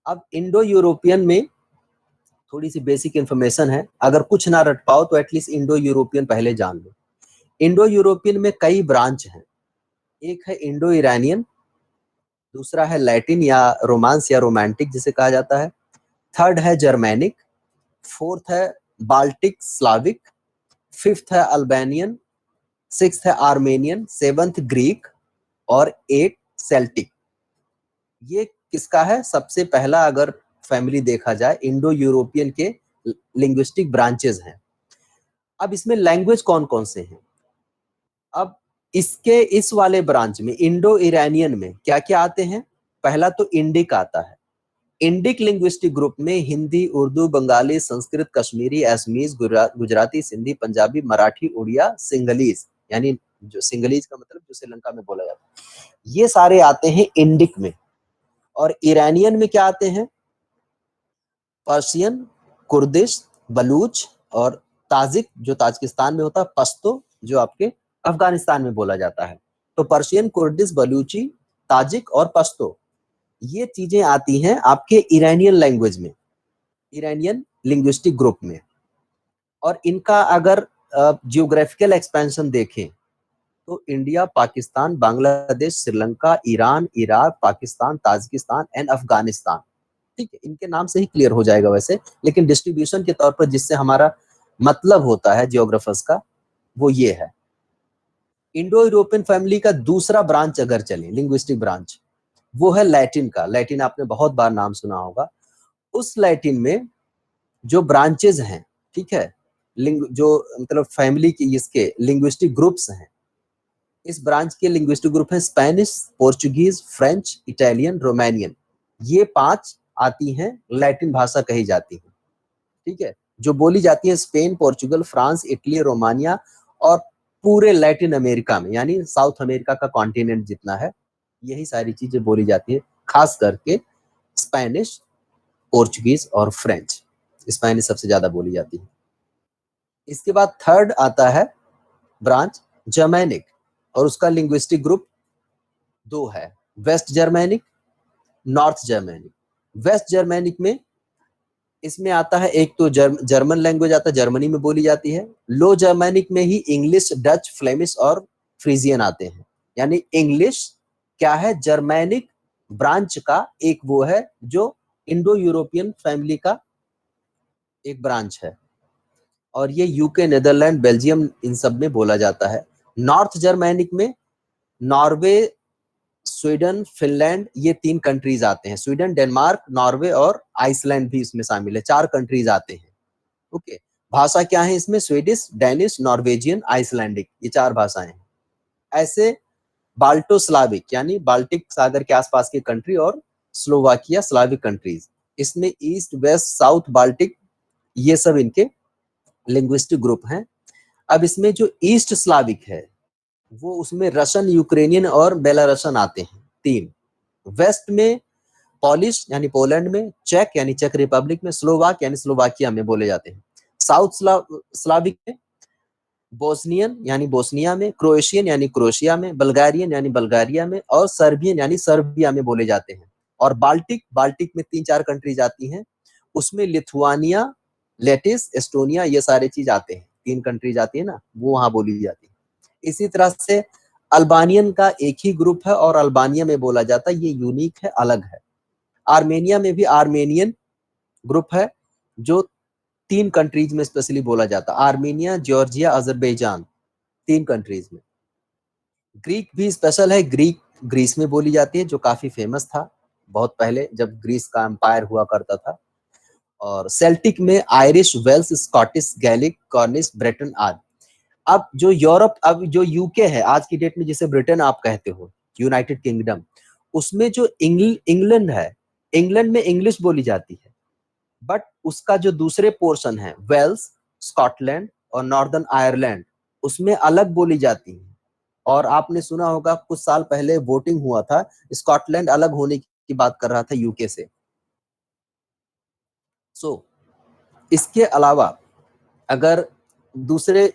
[SPEAKER 2] अब इंडो यूरोपियन में थोड़ी सी बेसिक इंफॉर्मेशन है, अगर कुछ ना रट पाओ तो एटलीस्ट इंडो यूरोपियन पहले जान लो। इंडो यूरोपियन में कई ब्रांच हैं, एक है इंडो ईरानियन, दूसरा है लैटिन या रोमांस या रोमांटिक जिसे कहा जाता है, थर्ड है जर्मैनिक, फोर्थ है बाल्टिक स्लाविक, फिफ्थ है अल्बानियन, सिक्स्थ है आर्मेनियन, सेवंथ ग्रीक, और 8 सेल्टिक। ये किसका है? सबसे पहला अगर फैमिली देखा जाए इंडो यूरोपियन के लिंग्विस्टिक ब्रांचेस हैं। अब इसमें लैंग्वेज कौन कौन से हैं? अब इसके इस वाले ब्रांच में इंडो ईरानियन में क्या क्या आते हैं? पहला तो इंडिक आता है। इंडिक लिंग्विस्टिक ग्रुप में हिंदी, उर्दू, बंगाली, संस्कृत, कश्मीरी, असमीज, गुजराती, सिंधी, पंजाबी, मराठी, उड़िया, सिंगलीज, यानी जो सिंगलीज का मतलब जो श्रीलंका में बोला जाता है, ये सारे आते हैं इंडिक में। और ईरानियन में क्या आते हैं? पर्शियन, कुर्दिश, बलूच और ताजिक जो ताजिकिस्तान में होता है, पश्तो जो आपके अफगानिस्तान में बोला जाता है। तो पर्शियन, कुर्दिश, बलूची, ताजिक और पश्तो, ये चीजें आती हैं आपके ईरानियन लैंग्वेज में, ईरानियन लिंग्विस्टिक ग्रुप में। और इनका अगर जियोग्राफिकल एक्सपेंशन देखें तो India, Pakistan, Bangladesh, Sri Lanka, Iran, Iraq, Pakistan, Tajikistan and Afghanistan, ठीक है, इनके नाम से ही क्लियर हो जाएगा वैसे, लेकिन डिस्ट्रीब्यूशन के तौर पर जिससे हमारा मतलब होता है जियोग्राफर्स का, वो ये है। इंडो यूरोपियन फैमिली का दूसरा ब्रांच अगर चले, लिंग्विस्टिक ब्रांच, वो है लैटिन का। लैटिन आपने बहुत बार नाम सुना होगा। उस लैटिन में जो ब्रांचेस हैं, ठीक है, जो मतलब फैमिली की इसके लिंग्विस्टिक ग्रुप्स हैं, इस ब्रांच के लिंग्विस्टिक ग्रुप हैं Spanish, Portuguese, French, Italian, Romanian. ये 5 आती हैं लैटिन भाषा कही जाती है, ठीक है, जो बोली जाती है Spain, Portugal, France, Italy, Romania और पूरे लैटिन अमेरिका में, यानी साउथ अमेरिका का कॉन्टिनेंट जितना है, यही सारी चीजें बोली जाती है, खास करके स्पेनिश, पोर्चुगीज और फ्रेंच। स्पेनिश सबसे ज्यादा बोली जाती है। इसके बाद थर्ड आता है ब्रांच जर्मेनिक, और उसका लिंग्विस्टिक ग्रुप 2 है, West Germanic, North Germanic. West Germanic में इसमें आता है एक तो जर्मन लैंग्वेज आता है, जर्मनी में बोली जाती है। लो जर्मेनिक में ही इंग्लिश, डच, फ्लेमिश और फ्रीजियन आते हैं। यानी इंग्लिश क्या है, जर्मेनिक ब्रांच का एक वो है जो इंडो यूरोपियन फैमिली का एक ब्रांच है, और ये यूके, नेदरलैंड, बेल्जियम इन सब में बोला जाता है। नॉर्थ जर्मेनिक में नॉर्वे, स्वीडन, फिनलैंड, ये 3 कंट्रीज आते हैं। स्वीडन, डेनमार्क, नॉर्वे और आइसलैंड भी इसमें शामिल है, 4 कंट्रीज आते हैं। ओके, भाषा क्या है इसमें, स्वीडिश, डैनिश, नॉर्वेजियन, आइसलैंडिक, ये 4 भाषाएं हैं। ऐसे बाल्टो स्लाविक यानी बाल्टिक सागर के आसपास की कंट्री और स्लोवाकिया, स्लाविक कंट्रीज, इसमें ईस्ट, वेस्ट, साउथ बाल्टिक, ये सब इनके लिंग्विस्टिक ग्रुप हैं। अब इसमें जो ईस्ट स्लाविक है वो उसमें रशियन, यूक्रेनियन और बेलारसियन आते हैं 3। वेस्ट में पॉलिश यानी पोलैंड में, चेक यानी चेक रिपब्लिक में, स्लोवाक यानी स्लोवाकिया में बोले जाते हैं। साउथ स्लाविक में बोस्नियन यानी बोस्निया में, क्रोएशियन यानी क्रोएशिया में, बल्गारियन यानी बल्गारिया में और सर्बियन यानी सर्बिया में बोले जाते हैं। और बाल्टिक में 3-4 कंट्रीज आती हैं, उसमें लिथुआनिया, लेटिस, एस्टोनिया, ये सारे चीज आते हैं, 3 कंट्रीज आती है ना, वो वहां बोली जाती है। इसी तरह से अल्बानियन का एक ही ग्रुप है और अल्बानिया में बोला जाता है, ये यूनिक है, अलग है। आर्मेनिया में भी आर्मेनियन ग्रुप है जो 3 कंट्रीज में स्पेशली बोला जाता है, आर्मेनिया, जॉर्जिया, अजरबैजान, 3 कंट्रीज में। ग्रीक भी स्पेशल है, ग्रीक ग्रीस में बोली जाती है, जो काफी फेमस था बहुत पहले जब ग्रीस का एम्पायर हुआ करता था। और सेल्टिक में Irish, Welsh, Scottish, Gaelic, Cornish, Britain आदि। अब जो यूरोप, अब जो यूके है आज की डेट में, जिसे ब्रिटेन आप कहते हो, यूनाइटेड किंगडम, उसमें जो इंग्लैंड है, इंग्लैंड में इंग्लिश बोली जाती है, बट उसका जो दूसरे पोर्शन है, वेल्स, स्कॉटलैंड और नॉर्दर्न आयरलैंड, उसमें अलग बोली जाती है। और आपने सुना होगा कुछ साल पहले वोटिंग हुआ था, स्कॉटलैंड अलग होने की बात कर रहा था यूके से। इसके अलावा अगर दूसरे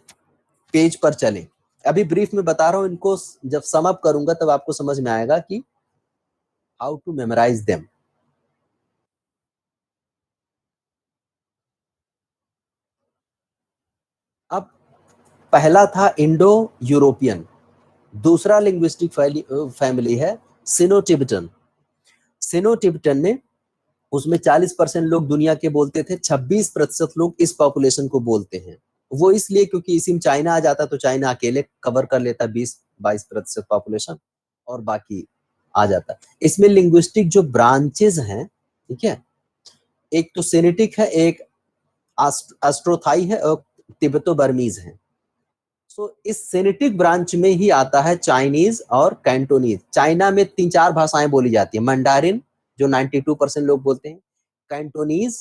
[SPEAKER 2] पेज पर चले, अभी ब्रीफ में बता रहा हूं, इनको जब सम अप करूंगा तब आपको समझ में आएगा कि हाउ टू मेमोराइज देम। अब पहला था इंडो यूरोपियन, दूसरा लिंग्विस्टिक फैमिली है सिनो टिबेटन। सिनो टिबेटन में उसमें 40% लोग दुनिया के बोलते थे, 26% लोग इस पॉपुलेशन को बोलते हैं। वो इसलिए क्योंकि इसी में चाइना आ जाता तो चाइना अकेले कवर कर लेता 20-22% पॉपुलेशन और बाकी आ जाता। इसमें लिंग्विस्टिक जो ब्रांचेस हैं, ठीक है, एक तो सेनेटिक है, एक एस्ट्रोथाई है और तिब्बतो बर्मीज है। सो इस सेनेटिक ब्रांच में ही आता है चाइनीज और कैंटोनीज। चाइना में 3-4 भाषाएं बोली जाती है, मंडारिन जो 92% लोग बोलते हैं, कैंटोनीज,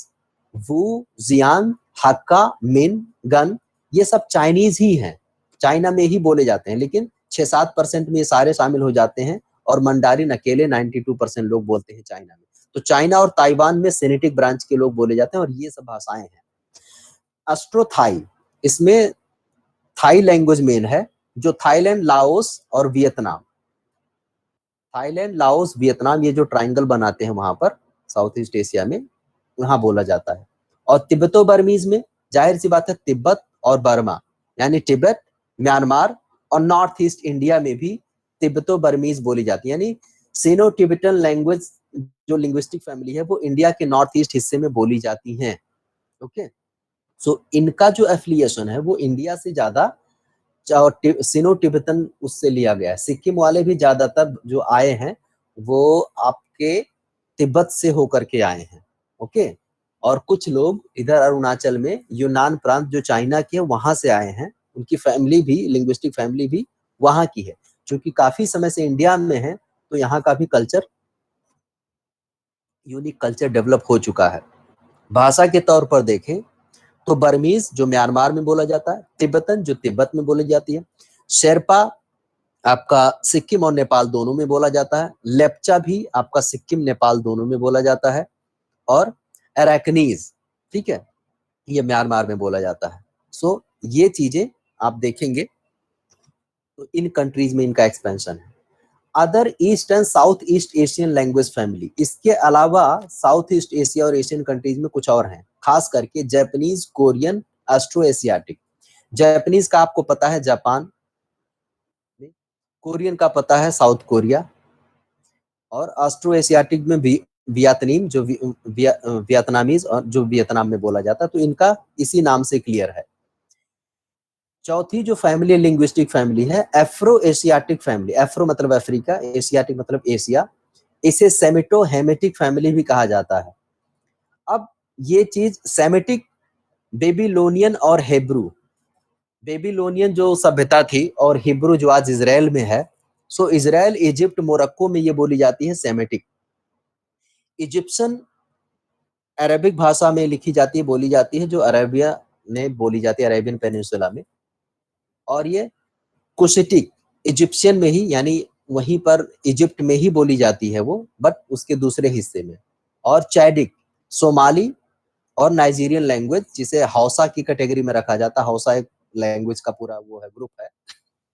[SPEAKER 2] वू, जियांग, हक्का, मिन, गन, ये सब चाइनीज ही हैं, चाइना में ही बोले जाते हैं, लेकिन 6-7% में ये सारे शामिल हो जाते हैं और मंडारिन अकेले 92% लोग बोलते हैं चाइना में। तो चाइना और ताइवान में सेनेटिक ब्रांच के लोग बोले जाते हैं और ये सब भाषाएं हैं। एस्ट्रोथाई, इसमें थाई लैंग्वेज मेन है, जो थाईलैंड, लाओस और वियतनाम, थाईलैंड, लाओस, वियतनाम, ये जो ट्रायंगल बनाते हैं वहां पर साउथ ईस्ट एशिया में, वहां बोला जाता है। और तिब्बतो बर्मीज में जाहिर सी बात है तिब्बत और बर्मा, यानी तिब्बत, म्यांमार और नॉर्थ ईस्ट इंडिया में भी तिब्बतो बर्मीज बोली जाती है। यानी सिनो टिबेटन लैंग्वेज जो लिंग्विस्टिक फैमिली है वो इंडिया के नॉर्थ ईस्ट हिस्से में बोली जाती हैं। ओके, सो इनका जो एफिलिएशन है वो इंडिया से ज्यादा सिनो टिबेटन उससे लिया गया है। सिक्किम वाले भी ज्यादातर जो आए हैं वो आपके तिब्बत से होकर के आए हैं। ओके, और कुछ लोग इधर अरुणाचल में यूनान प्रांत जो चाइना के वहां से आए हैं, उनकी फैमिली भी, लिंग्विस्टिक फैमिली भी वहां की है। क्योंकि काफी समय से इंडिया में है तो यहाँ का भी कल्चर यूनिक कल्चर डेवलप हो चुका है। भाषा के तौर पर देखें तो बर्मीज जो म्यांमार में बोला जाता है, तिब्बतन जो तिब्बत में बोली जाती है, शेरपा आपका सिक्किम और नेपाल दोनों में बोला जाता है, लेप्चा भी आपका सिक्किम नेपाल दोनों में बोला जाता है, और अरैकनीज, ठीक है, ये म्यांमार में बोला जाता है। सो ये चीजें आप देखेंगे तो इन कंट्रीज में इनका एक्सपेंशन है। Other east and south east Asian language family, इसके अलावा साउथ ईस्ट एशिया और एशियन कंट्रीज में कुछ और हैं, खास करके Japanese, Korean, Austro Asiatic. Japanese का आपको पता है जापान, कोरियन का पता है साउथ कोरिया, और ऑस्ट्रो एशियाटिक में भी वियतनाम जो वियतनामीज और जो वियतनाम में बोला जाता है, तो इनका इसी नाम से क्लियर है। चौथी जो फैमिली लिंग्विस्टिक फैमिली है एफ्रो एशियाटिक फैमिली, एफ्रो मतलब अफ्रीका, एशियाटिक मतलब एशिया, इसे सेमिटो हेमेटिक फैमिली भी कहा जाता है। अब ये चीज सेमेटिक, बेबीलोनियन और हेब्रू, बेबीलोनियन जो सभ्यता थी और हिब्रू जो आज इजराइल में है, सो इजराइल, इजिप्ट, मोरक्को में ये बोली जाती है सेमेटिक। इजिप्शियन अरेबिक भाषा में लिखी जाती है, बोली जाती है, जो अरेबिया में बोली जाती है, अरेबियन पेनिनसुला में। और ये कुशिटिक इजिप्शियन में ही, यानी वहीं पर इजिप्ट में ही बोली जाती है वो, बट उसके दूसरे हिस्से में। और चैडिक सोमाली और नाइजीरियन लैंग्वेज, जिसे हौसा की कैटेगरी में रखा जाता है, हौसा एक लैंग्वेज का पूरा वो है, ग्रुप है,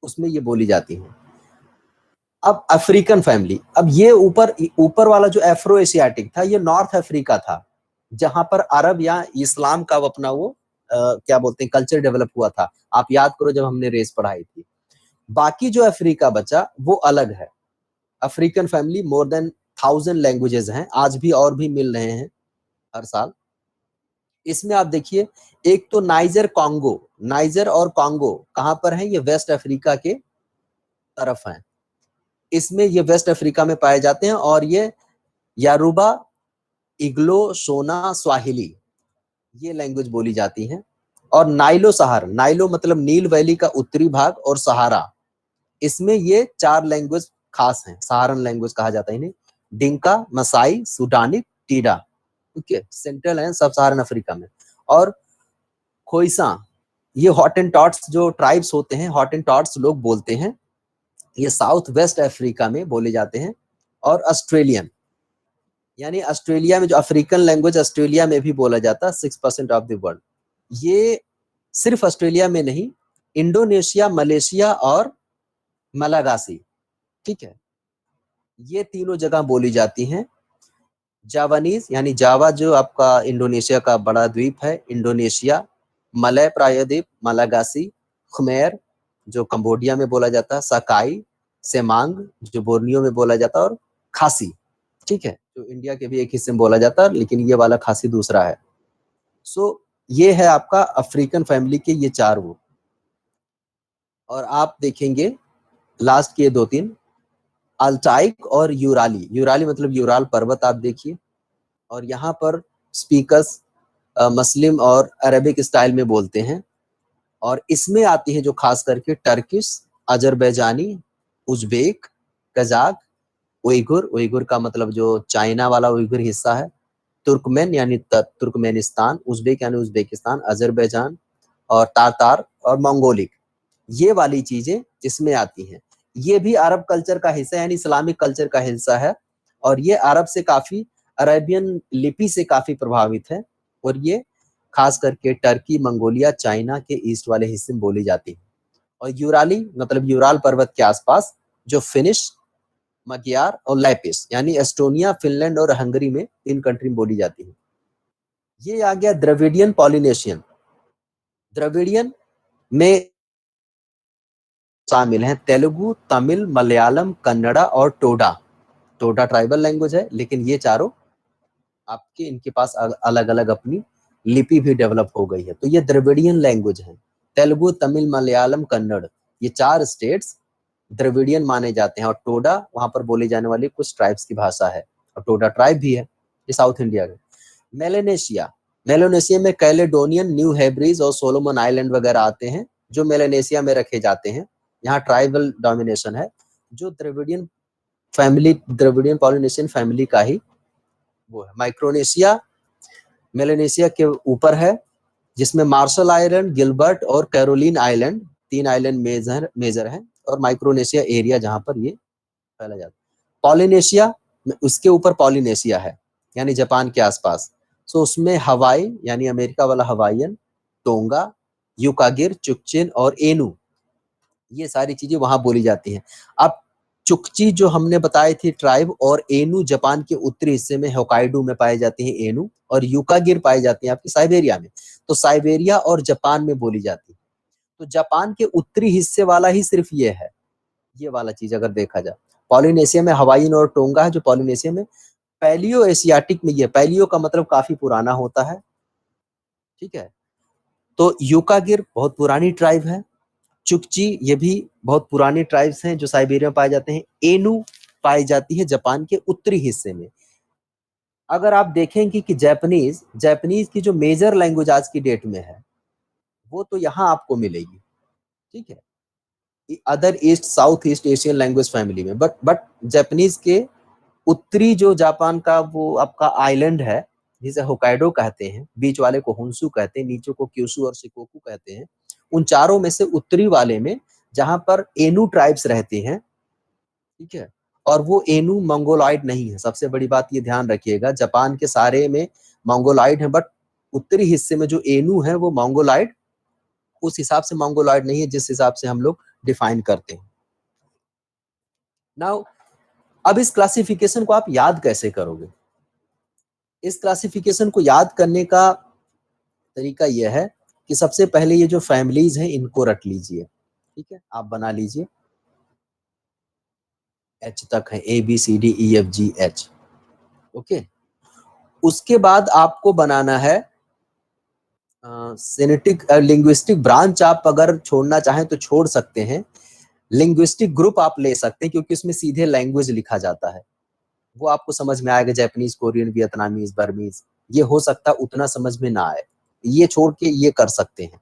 [SPEAKER 2] उसमें ये बोली जाती है। अब अफ्रीकन फैमिली, अब ये ऊपर वाला जो एफ्रो एशियाटिक था, ये नॉर्थ अफ्रीका था, जहां पर अरब या इस्लाम का अपना वो क्या बोलते हैं कल्चर डेवलप हुआ था। आप याद करो जब हमने रेस पढ़ाई थी। बाकी जो अफ्रीका बचा वो अलग है। African family more than 1000 languages हैं, आज भी और भी मिल रहे हैं हर साल। इसमें आप देखिए, एक तो नाइजर कॉन्गो, नाइजर और कॉन्गो कहां पर है, ये वेस्ट अफ्रीका के तरफ हैं। इसमें ये वेस्ट अफ्रीका में पाए जाते हैं, और ये यारूबा, इग्लो, शोना, स्वाहिली, ये लैंग्वेज बोली जाती हैं। और नाइलो सहार, नाइलो मतलब नील वैली का उत्तरी भाग, और सहारा, इसमें ये 4 लैंग्वेज खास हैं, सहारन लैंग्वेज कहा जाता है इन्हें। डिंका, मसाई, सुडानिक, टीडा, ओके, सेंट्रल है सब सहारन अफ्रीका में। और खोइसा, ये हॉटेंटॉट्स जो ट्राइब्स होते हैं, हॉटेंटॉट्स लोग बोलते हैं, ये साउथ वेस्ट अफ्रीका में बोले जाते हैं। और ऑस्ट्रेलियन, यानी ऑस्ट्रेलिया में जो अफ्रीकन लैंग्वेज ऑस्ट्रेलिया में भी बोला जाता है, 6% ऑफ द वर्ल्ड। ये सिर्फ ऑस्ट्रेलिया में नहीं, इंडोनेशिया, मलेशिया और मलागासी, ठीक है, ये तीनों जगह बोली जाती हैं। जावानीज, यानी जावा जो आपका इंडोनेशिया का बड़ा द्वीप है, इंडोनेशिया, मलय प्रायद्वीप, मलागासी, खमेर जो कंबोडिया में बोला जाता है, सकाई, सेमांग जो बोर्नियो में बोला जाता है, और खासी, ठीक है, जो इंडिया के भी एक हिस्से में बोला जाता है, लेकिन ये वाला खासी दूसरा है। सो ये है आपका अफ्रीकन फैमिली के ये 4 वो। और आप देखेंगे लास्ट के 2-3 अल्टाइक और यूराली, यूराली मतलब यूराल पर्वत आप देखिए, और यहाँ पर स्पीकर्स मुस्लिम और अरेबिक स्टाइल में बोलते हैं। और इसमें आती है जो खास करके Turkish, Azerbaijani, Uzbek, Kazakh, Uyghur, Uyghur का मतलब जो चाइना वाला उइगुर हिस्सा है, तुर्कमेन यानी तुर्कमेनिस्तान, उज्बेक यानी उज्बेकिस्तान, अजरबैजान, और तातार और मंगोलिक, ये वाली चीजें इसमें आती हैं। ये भी अरब कल्चर का हिस्सा है, यानी इस्लामिक कल्चर का हिस्सा है, और ये अरब से काफी, अरेबियन लिपि से काफी प्रभावित है, और ये खास करके टर्की, मंगोलिया, चाइना के ईस्ट वाले हिस्से में बोली जाती है। और यूराली मतलब यूराल पर्वत के आसपास जो फिनिश, मगियार और लैपिस, यानी एस्टोनिया, फिनलैंड और हंगरी में 3 कंट्री में बोली जाती है। ये आ गया द्रविडियन पॉलिनेशियन। द्रविडियन में शामिल हैं तेलुगु, तमिल, मलयालम, कन्नड़ा और टोडा। टोडा ट्राइबल लैंग्वेज है, लेकिन ये चारों आपके इनके पास अलग अलग अपनी लिपि भी डेवलप हो गई है। तो ये द्रविडियन लैंग्वेज है। तेलुगु, तमिल, मलयालम, कन्नड़, ये 4 स्टेट्स द्रविडियन माने जाते हैं। और टोडा वहां पर बोली जाने वाली कुछ ट्राइब्स की भाषा है, और टोडा ट्राइब भी है, ये साउथ इंडिया में। मेलेनेशिया, मेलेनेशिया में कैलेडोनियन, न्यू हेब्रिज और सोलोमन आइलैंड वगैरह आते हैं, जो मेलेनेशिया में रखे जाते हैं। यहाँ ट्राइबल डोमिनेशन है, जो Dravidian family, Dravidian Polynesian family का ही वो है माइक्रोनेशिया, मेलानेशिया के ऊपर है, जिसमें मार्शल आइलैंड, गिलबर्ट और कैरोलिन आइलैंड 3 आइलैंड मेजर हैं, और माइक्रोनेशिया एरिया जहां पर ये फैला जाता है। पॉलिनेशिया, उसके ऊपर पॉलिनेशिया है, यानी जापान के आसपास। सो उसमें हवाई यानी अमेरिका वाला हवाईयन, टोंगा, यूकागिर, चुकचिन और एनू, ये सारी चीजें वहां बोली जाती हैं। अब चुकची जो हमने बताई थी ट्राइब, और एनू जापान के उत्तरी हिस्से में होकाइडो में पाए जाते हैं एनू, और यूकागिर पाए जाते हैं आपकी साइबेरिया में। तो साइबेरिया और जापान में बोली जाती है। तो जापान के उत्तरी हिस्से वाला ही सिर्फ ये है, ये वाला चीज अगर देखा जाए। पॉलिनेशिया में हवाईयन और टोंगा है, जो पॉलिनेशिया में। पैलियो एशियाटिक में, ये पैलियो का मतलब काफी पुराना होता है, ठीक है। तो यूकागिर बहुत पुरानी ट्राइब है, चुकची ये भी बहुत पुरानी ट्राइब्स हैं जो साइबेरिया में पाए जाते हैं। एनू पाई जाती है जापान के उत्तरी हिस्से में। अगर आप देखेंगे कि जापानीज की जो मेजर लैंग्वेज आज की डेट में है, वो तो यहाँ आपको मिलेगी, ठीक है, other east south east Asian language family में। बट जापानीज के उत्तरी जो जापान का वो आपका आइलैंड है, जिसे होकाइडो कहते हैं, बीच वाले को होन्सू कहते हैं, नीचे को क्यूशू और शिकोकू कहते हैं, उन चारों में से उत्तरी वाले में जहां पर एनू ट्राइब्स रहते हैं, ठीक है, और वो एनू मंगोलॉइड नहीं है। सबसे बड़ी बात ये ध्यान रखिएगा, जापान के सारे में मंगोलॉइड है, बट उत्तरी हिस्से में जो एनू है वो मंगोलॉइड उस हिसाब से मंगोलॉइड नहीं है जिस हिसाब से हम लोग डिफाइन करते हैं। नाउ अब इस क्लासिफिकेशन को आप याद कैसे करोगे? इस क्लासिफिकेशन को याद करने का तरीका यह है कि सबसे पहले ये जो फैमिलीज हैं इनको रट लीजिए, ठीक है, आप बना लीजिए। एच तक है, A B C D E F G H, okay. उसके बाद आपको बनाना है सिनेटिक लिंग्विस्टिक ब्रांच। आप अगर छोड़ना चाहें तो छोड़ सकते हैं। लिंग्विस्टिक ग्रुप आप ले सकते हैं, क्योंकि उसमें सीधे लैंग्वेज लिखा जाता है, वो आपको समझ में आएगा। जापानीज, कोरियन, वियतनामीज, बर्मीज, ये हो सकता है उतना समझ में ना आए, ये छोड़ के ये कर सकते हैं।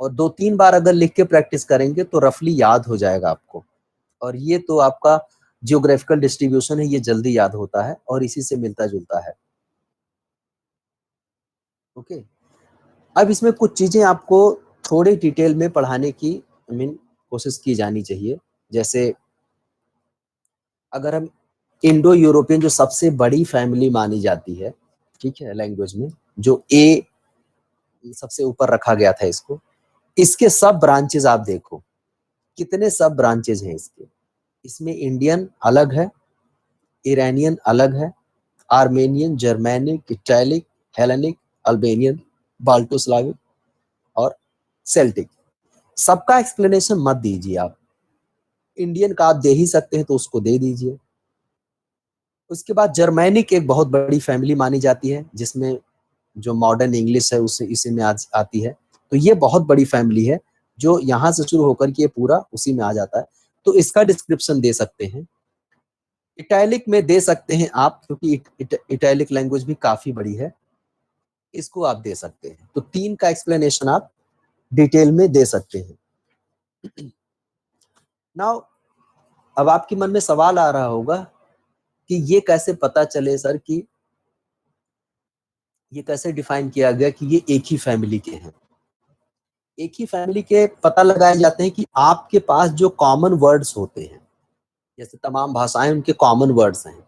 [SPEAKER 2] और 2-3 बार अगर लिख के प्रैक्टिस करेंगे तो रफली याद हो जाएगा आपको। और ये तो आपका जियोग्राफिकल डिस्ट्रीब्यूशन है, ये जल्दी याद होता है और इसी से मिलता जुलता है, ओके। अब इसमें कुछ चीजें आपको थोड़ी डिटेल में पढ़ाने की कोशिश की जानी चाहिए। जैसे अगर हम इंडो यूरोपियन, जो सबसे बड़ी फैमिली मानी जाती है, ठीक है, लैंग्वेज में, जो ए सबसे ऊपर रखा गया था इसको, इसके सब ब्रांचेस आप देखो, कितने सब ब्रांचेस हैं इसके। इसमें इंडियन अलग है, ईरानियन अलग है, Armenian, Germanic, Italic, Hellenic, Albanian, Balto Slavic और सेल्टिक। सबका एक्सप्लेनेशन मत दीजिए आप, इंडियन का आप दे ही सकते हैं तो उसको दे दीजिए। उसके बाद जर्मैनिक एक बहुत बड़ी फैमिली मानी जाती है, जिसमें जो मॉडर्न इंग्लिश है उससे इसी में आती है। तो ये बहुत बड़ी फैमिली है, जो यहाँ से शुरू होकर के पूरा उसी में आ जाता है, तो इसका डिस्क्रिप्शन दे सकते हैं। इटैलिक में दे सकते हैं आप, क्योंकि इटैलिक लैंग्वेज भी काफी बड़ी है, इसको आप दे सकते हैं। तो 3 का एक्सप्लेनेशन आप डिटेल में दे सकते हैं। नाउ अब आपके मन में सवाल आ रहा होगा कि ये कैसे पता चले सर कि ये कैसे डिफाइन किया गया कि ये एक ही फैमिली के हैं? एक ही फैमिली के पता लगाए जाते हैं कि आपके पास जो कॉमन वर्ड्स होते हैं, जैसे तमाम भाषाएं उनके कॉमन वर्ड्स हैं,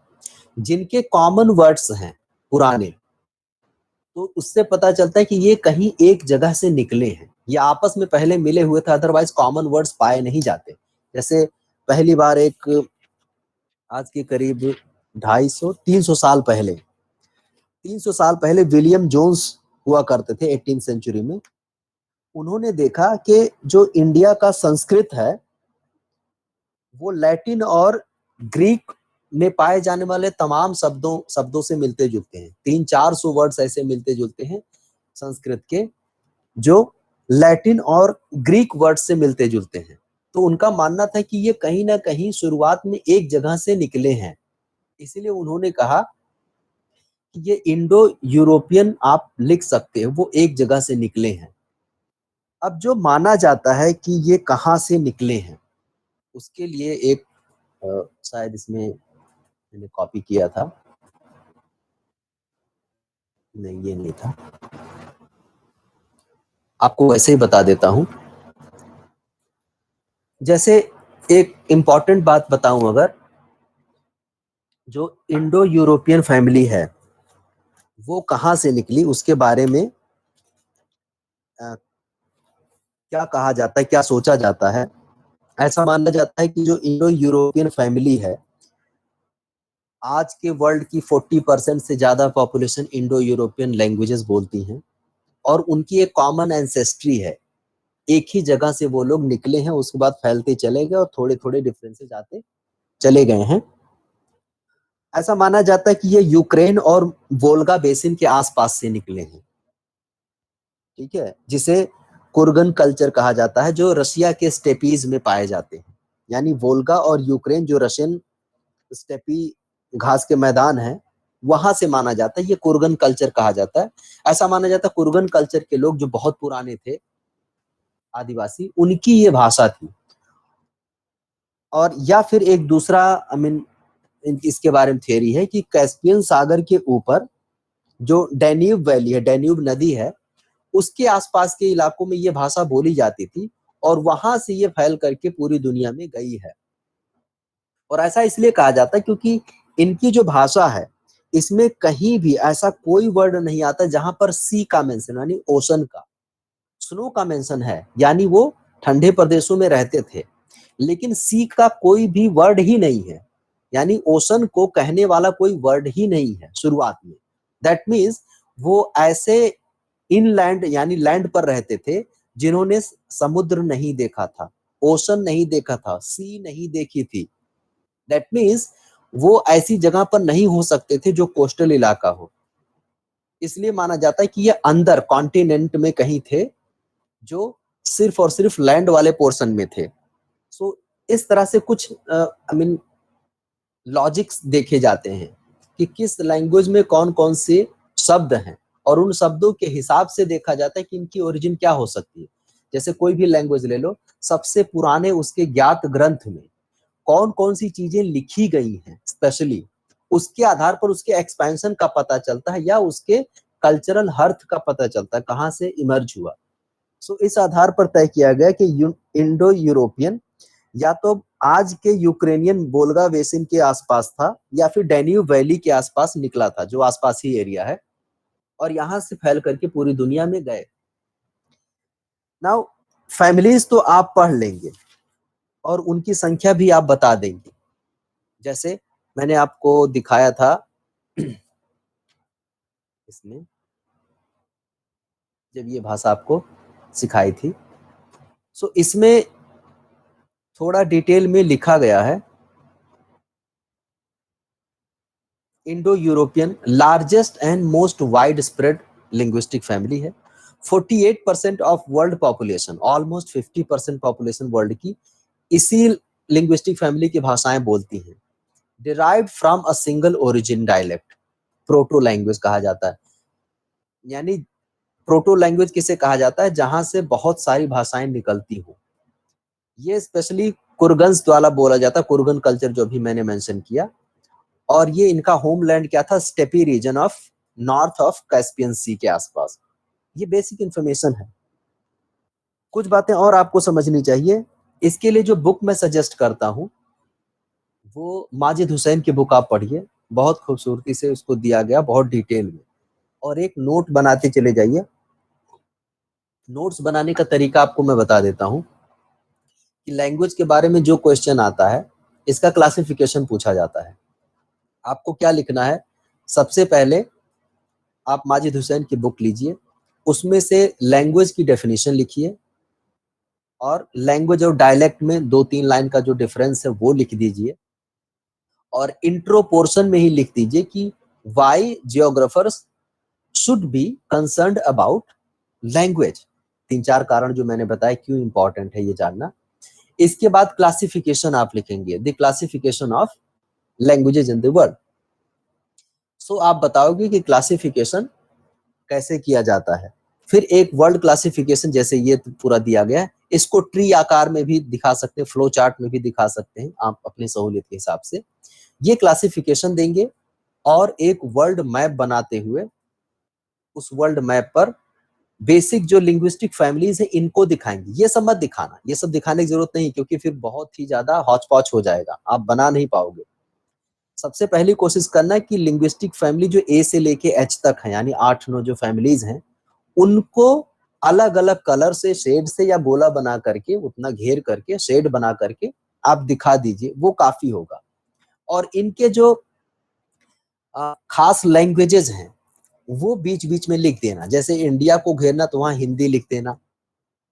[SPEAKER 2] जिनके कॉमन वर्ड्स हैं पुराने, तो उससे पता चलता है कि ये कहीं एक जगह से निकले हैं, ये आपस में पहले मिले हुए थे, अदरवाइज कॉमन वर्ड्स पाए नहीं जाते। जैसे पहली बार एक आज के करीब 250-300 साल पहले, 300 साल पहले विलियम जोन्स हुआ करते थे 18th सेंचुरी में। उन्होंने देखा कि जो इंडिया का संस्कृत है वो लैटिन और ग्रीक में पाए जाने वाले तमाम शब्दों से मिलते जुलते हैं। 300-400 वर्ड्स ऐसे मिलते जुलते हैं संस्कृत के, जो लैटिन और ग्रीक वर्ड से मिलते जुलते हैं। तो उनका मानना था कि ये कहीं ना कहीं शुरुआत में एक जगह से निकले हैं, इसीलिए उन्होंने कहा कि ये इंडो यूरोपियन आप लिख सकते हो, वो एक जगह से निकले हैं। अब जो माना जाता है कि ये कहाँ से निकले हैं, उसके लिए एक शायद इसमें मैंने कॉपी किया था, नहीं, ये नहीं था। आपको वैसे ही बता देता हूं। जैसे एक इंपॉर्टेंट बात बताऊं, अगर जो इंडो यूरोपियन फैमिली है वो कहां से निकली, उसके बारे में क्या कहा जाता है, क्या सोचा जाता है। ऐसा माना जाता है कि जो इंडो यूरोपियन फैमिली है, आज के वर्ल्ड की 40% से ज्यादा पॉपुलेशन इंडो यूरोपियन लैंग्वेजेस बोलती हैं और उनकी एक कॉमन एंसेस्ट्री है। एक ही जगह से वो लोग निकले हैं, उसके बाद फैलते चले गए और थोड़े थोड़े डिफरेंसेस आते चले गए हैं। ऐसा माना जाता है कि ये यूक्रेन और वोल्गा बेसिन के आसपास से निकले हैं, ठीक है, जिसे कुर्गन कल्चर कहा जाता है, जो रशिया के स्टेपीज में पाए जाते हैं। यानी वोल्गा और यूक्रेन जो रशियन स्टेपी घास के मैदान है, वहां से माना जाता है, ये कुर्गन कल्चर कहा जाता है। ऐसा माना जाता है कुर्गन कल्चर के लोग जो बहुत पुराने थे, आदिवासी, उनकी ये भाषा थी। और या फिर एक दूसरा इसके बारे में थियरी है कि कैस्पियन सागर के ऊपर जो डैन्यूब वैली है, डैन्यूब नदी है, उसके आसपास के इलाकों में ये भाषा बोली जाती थी और वहां से ये फैल करके पूरी दुनिया में गई है। और ऐसा इसलिए कहा जाता है क्योंकि इनकी जो भाषा है, इसमें कहीं भी ऐसा कोई वर्ड नहीं आता जहां पर सी का मेंशन, यानी ओशन का। स्नो का मेंशन है, यानी वो ठंडे प्रदेशों में रहते थे, लेकिन सी का कोई भी वर्ड ही नहीं है, यानी ओशन को कहने वाला कोई वर्ड ही नहीं है शुरुआत में। दैट मीन्स वो ऐसे इनलैंड यानी लैंड पर रहते थे जिन्होंने समुद्र नहीं देखा था, ओशन नहीं देखा था, सी नहीं देखी थी। दैट मीन्स वो ऐसी जगह पर नहीं हो सकते थे जो कोस्टल इलाका हो। इसलिए माना जाता है कि ये अंदर कॉन्टिनेंट में कहीं थे, जो सिर्फ और सिर्फ लैंड वाले पोर्शन में थे। सो इस तरह से कुछ लॉजिक्स देखे जाते हैं कि किस लैंग्वेज में कौन कौन से शब्द हैं, और उन शब्दों के हिसाब से देखा जाता है कि इनकी ओरिजिन क्या हो सकती है। जैसे कोई भी लैंग्वेज ले लो, सबसे पुराने उसके ज्ञात ग्रंथ में कौन कौन सी चीजें लिखी गई हैं स्पेशली, उसके आधार पर उसके एक्सपेंशन का पता चलता है या उसके कल्चरल हर्थ का पता चलता है, कहाँ से इमर्ज हुआ। सो इस आधार पर तय किया गया कि इंडो यूरोपियन या तो आज के यूक्रेनियन वोल्गा बेसिन के आसपास था या फिर डैन्यूब वैली के आसपास निकला था, जो आसपास ही एरिया है, और यहां से फैल करके पूरी दुनिया में गए। नाउ फैमिलीज तो आप पढ़ लेंगे और उनकी संख्या भी आप बता देंगे। जैसे मैंने आपको दिखाया था इसमें, जब ये भाषा आपको सिखाई थी। सो इसमें थोड़ा डिटेल में लिखा गया है। Indo European largest and most wide spread linguistic family है। 48% of world population, almost 50% population world की इसी लिंग्विस्टिक फैमिली की भाषाएं बोलती हैं। Derived from a single origin dialect, proto language कहा जाता है। यानी प्रोटो लैंग्वेज किसे कहा जाता है, जहां से बहुत सारी भाषाएं निकलती हो। ये स्पेशली कुर्गन्स द्वारा बोला जाता है, कुर्गन कल्चर जो भी मैंने मेंशन किया। और ये इनका होमलैंड क्या था, steppe region of north of Caspian sea के आसपास। ये बेसिक इंफॉर्मेशन है। कुछ बातें और आपको समझनी चाहिए। इसके लिए जो बुक मैं सजेस्ट करता हूँ वो माजिद हुसैन की बुक आप पढ़िए, बहुत खूबसूरती से उसको दिया गया, बहुत डिटेल में। और एक नोट बनाते चले जाइए। नोट्स बनाने का तरीका आपको मैं बता देता हूँ कि लैंग्वेज के बारे में जो क्वेश्चन आता है, इसका क्लासिफिकेशन पूछा जाता है। आपको क्या लिखना है, सबसे पहले आप माजिद हुसैन की बुक लीजिए, उसमें से लैंग्वेज की डेफिनेशन लिखिए और लैंग्वेज और डायलेक्ट में 2-3 लाइन का जो डिफरेंस है वो लिख दीजिए। और इंट्रो पोर्शन में ही लिख दीजिए कि why geographers should be concerned about language. 3-4 कारण जो मैंने बताया क्यों इंपॉर्टेंट है ये जानना। इसके बाद क्लासिफिकेशन आप लिखेंगे, the classification of languages in the world. So आप बताओगे कि क्लासिफिकेशन कैसे किया जाता है। फिर एक वर्ल्ड क्लासिफिकेशन, जैसे ये पूरा दिया गया है, इसको ट्री आकार में भी दिखा सकते हैं, फ्लो चार्ट में भी दिखा सकते हैं आप अपनी सहूलियत के हिसाब से। ये क्लासिफिकेशन देंगे और एक वर्ल्ड मैप बनाते हुए उस वर्ल्ड मैप पर बेसिक जो लिंग्विस्टिक फैमिलीज है इनको दिखाएंगे। ये सब मत दिखाना, ये सब दिखाने की जरूरत नहीं, क्योंकि फिर बहुत ही ज्यादा हौच पौच हो जाएगा, आप बना नहीं पाओगे। सबसे पहली कोशिश करना है कि लिंग्विस्टिक फैमिली जो ए से लेके एच तक है, यानी 8-9 जो फैमिलीज हैं, उनको अलग अलग कलर से, शेड से या गोला बना करके, उतना घेर करके, शेड बना करके आप दिखा दीजिए, वो काफी होगा। और इनके जो खास लैंग्वेजेस हैं वो बीच बीच में लिख देना। जैसे इंडिया को घेरना तो वहां हिंदी लिख देना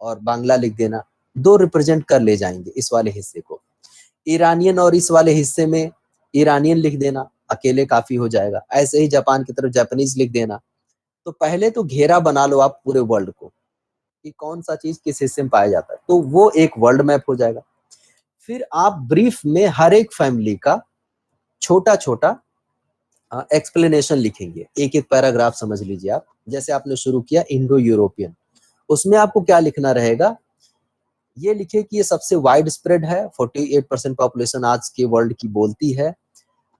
[SPEAKER 2] और बांग्ला लिख देना, दो रिप्रेजेंट कर ले जाएंगे इस वाले हिस्से को। ईरानियन और इस वाले हिस्से में ईरानियन लिख देना, अकेले काफी हो जाएगा। ऐसे ही जापान की तरफ जापानीज लिख देना। तो पहले तो घेरा बना लो आप पूरे वर्ल्ड को कि कौन सा चीज किस हिस्से में पाया जाता है, तो वो एक वर्ल्ड मैप हो जाएगा। फिर आप ब्रीफ में हर एक फैमिली का छोटा छोटा एक्सप्लेनेशन लिखेंगे, एक एक पैराग्राफ समझ लीजिए आप। जैसे आपने शुरू किया इंडो यूरोपियन, उसमें आपको क्या लिखना रहेगा, ये लिखे कि ये सबसे वाइड स्प्रेड है, 48% पॉपुलेशन आज के वर्ल्ड की बोलती है,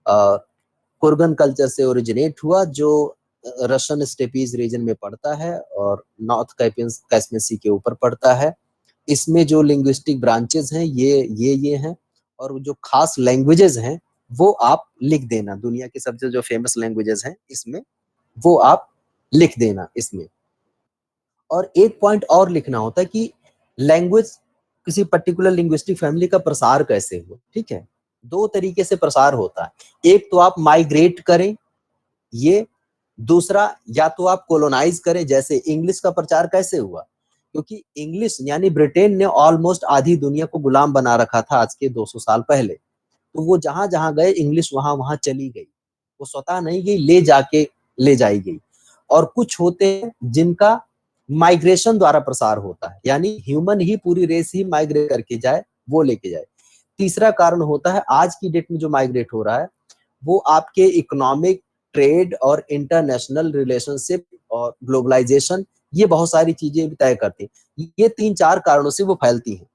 [SPEAKER 2] कुर्गन कल्चर से ओरिजिनेट हुआ जो रशियन स्टेपीज रीजन में पड़ता है और नॉर्थ कैस्पियन सी के ऊपर पड़ता है। इसमें जो लिंग्विस्टिक ब्रांचेस हैं ये हैं, और जो खास लैंग्वेजेस हैं वो आप लिख देना। दुनिया के सबसे जो फेमस लैंग्वेजेस हैं इसमें वो आप लिख देना इसमें। और एक पॉइंट और लिखना होता है कि लैंग्वेज किसी पर्टिकुलर लिंग्विस्टिक फैमिली का प्रसार कैसे हुआ। ठीक है, दो तरीके से प्रसार होता है। एक तो आप माइग्रेट करें, ये दूसरा या तो आप कोलोनाइज करें। जैसे इंग्लिश का प्रचार कैसे हुआ, क्योंकि इंग्लिश यानी ब्रिटेन ने ऑलमोस्ट आधी दुनिया को गुलाम बना रखा था आज के 200 साल पहले। तो वो जहां जहां गए इंग्लिश वहां वहां चली गई, वो स्वतः नहीं गई, ले जाके ले जाई गई। और कुछ होते हैं जिनका माइग्रेशन द्वारा प्रसार होता है, यानी ह्यूमन ही, पूरी रेस ही माइग्रेट करके जाए, वो लेके जाए। तीसरा कारण होता है आज की डेट में जो माइग्रेट हो रहा है वो आपके इकोनॉमिक, ट्रेड और इंटरनेशनल रिलेशनशिप और ग्लोबलाइजेशन, ये बहुत सारी चीजें भी तय करती हैं। ये 3-4 कारणों से वो फैलती हैं।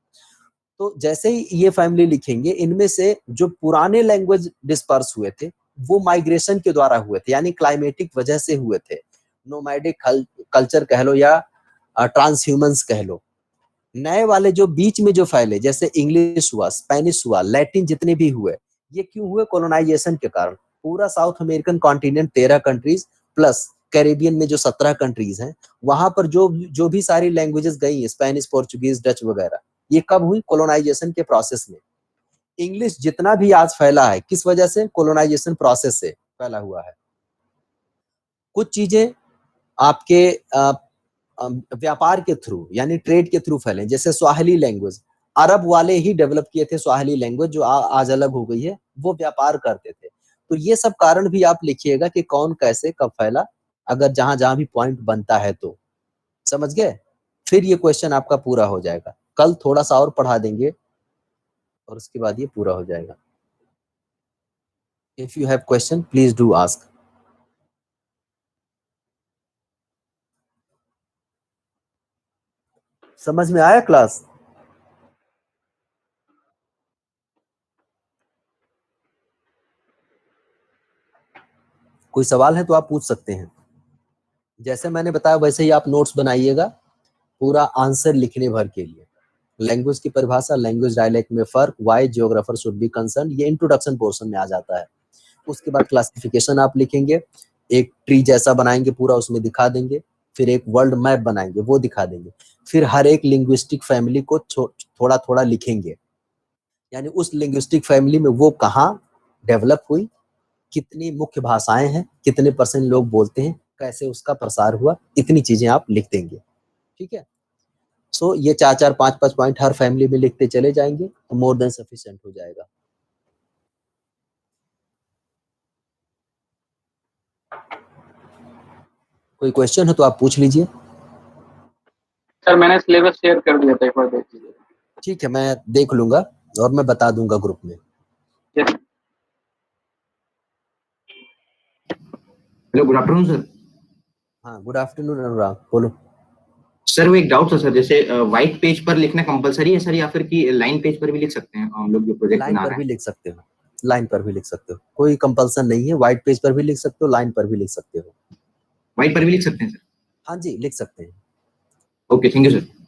[SPEAKER 2] तो जैसे ही ये फैमिली लिखेंगे, इनमें से जो पुराने लैंग्वेज डिस्पर्स हुए थे वो माइग्रेशन के द्वारा हुए थे, यानी क्लाइमेटिक वजह से हुए थे। नोमैडिक कल्चर कह लो या ट्रांसह्यूमंस कह लो। नए वाले जो बीच में जो फैले, जैसे इंग्लिश हुआ, स्पेनिश हुआ, लैटिन जितने भी हुए, ये क्यों हुए? कॉलोनाइजेशन के कारण। पूरा south American continent 13 countries plus Caribbean में जो 17 कंट्रीज हैं, वहां पर जो भी सारी लैंग्वेजेस गई, स्पेनिश, पोर्चुगीज, डच वगैरह, ये कब हुई? कॉलोनाइजेशन के प्रोसेस में। इंग्लिश जितना भी आज फैला है किस वजह से? कॉलोनाइजेशन प्रोसेस से फैला हुआ है। कुछ चीजें आपके व्यापार के थ्रू यानी ट्रेड के थ्रू फैले, जैसे स्वाहिली लैंग्वेज अरब वाले ही डेवलप किए थे। स्वाहिली लैंग्वेज जो आज अलग हो गई है, वो व्यापार करते थे। तो ये सब कारण भी आप लिखिएगा कि कौन कैसे कब फैला, अगर जहां जहां भी पॉइंट बनता है तो। समझ गए? फिर ये क्वेश्चन आपका पूरा हो जाएगा। कल थोड़ा सा और पढ़ा देंगे और उसके बाद ये पूरा हो जाएगा। If you have question please do ask. समझ में आया क्लास? कोई सवाल है तो आप पूछ सकते हैं। जैसे मैंने बताया वैसे ही आप नोट्स बनाइएगा पूरा आंसर लिखने भर के लिए। लैंग्वेज की परिभाषा, लैंग्वेज डायलेक्ट में फर्क, why geographer should be concern, ये इंट्रोडक्शन पोर्शन में आ जाता है। उसके बाद क्लासिफिकेशन आप लिखेंगे, एक ट्री जैसा बनाएंगे पूरा, उसमें दिखा देंगे। फिर एक वर्ल्ड मैप बनाएंगे, वो दिखा देंगे। फिर हर एक लिंग्विस्टिक फैमिली को थोड़ा थोड़ा लिखेंगे, यानी उस लिंग्विस्टिक फैमिली में वो कहाँ डेवलप हुई, कितनी मुख्य भाषाएं हैं, कितने % लोग बोलते हैं, कैसे उसका प्रसार हुआ, इतनी चीजें आप लिख देंगे। ठीक है? सो ये 4-4, 5-5 पॉइंट हर फैमिली में लिखते चले जाएंगे तो मोर देन सफिशिएंट हो जाएगा। कोई क्वेश्चन है तो आप पूछ लीजिए।
[SPEAKER 1] सर मैंने सिलेबस शेयर कर दिया था, एक बार देख लीजिए।
[SPEAKER 2] ठीक है, मैं देख लूंगा और मैं बता दूंगा ग्रुप में।
[SPEAKER 1] Yes.
[SPEAKER 6] Hello, good afternoon sir.
[SPEAKER 2] हाँ, गुड आफ्टरनून अनुराग, बोलो।
[SPEAKER 6] सर वो एक डाउट था सर, जैसे व्हाइट पेज पर लिखना कंपलसरी है सर, या फिर कि लाइन पेज पर भी लिख सकते हैं हम लोग जो प्रोजेक्ट
[SPEAKER 2] लाइन
[SPEAKER 6] बना
[SPEAKER 2] पर
[SPEAKER 6] रहे
[SPEAKER 2] भी
[SPEAKER 6] हैं?
[SPEAKER 2] लिख सकते हो, लाइन पर भी लिख सकते हो, कोई कंपल्सन नहीं है। व्हाइट पेज पर भी लिख सकते हो, लाइन पर भी लिख सकते हो।
[SPEAKER 6] व्हाइट पर भी लिख सकते हैं सर?
[SPEAKER 2] हाँ जी, लिख सकते हैं।
[SPEAKER 6] Okay, thank you sir.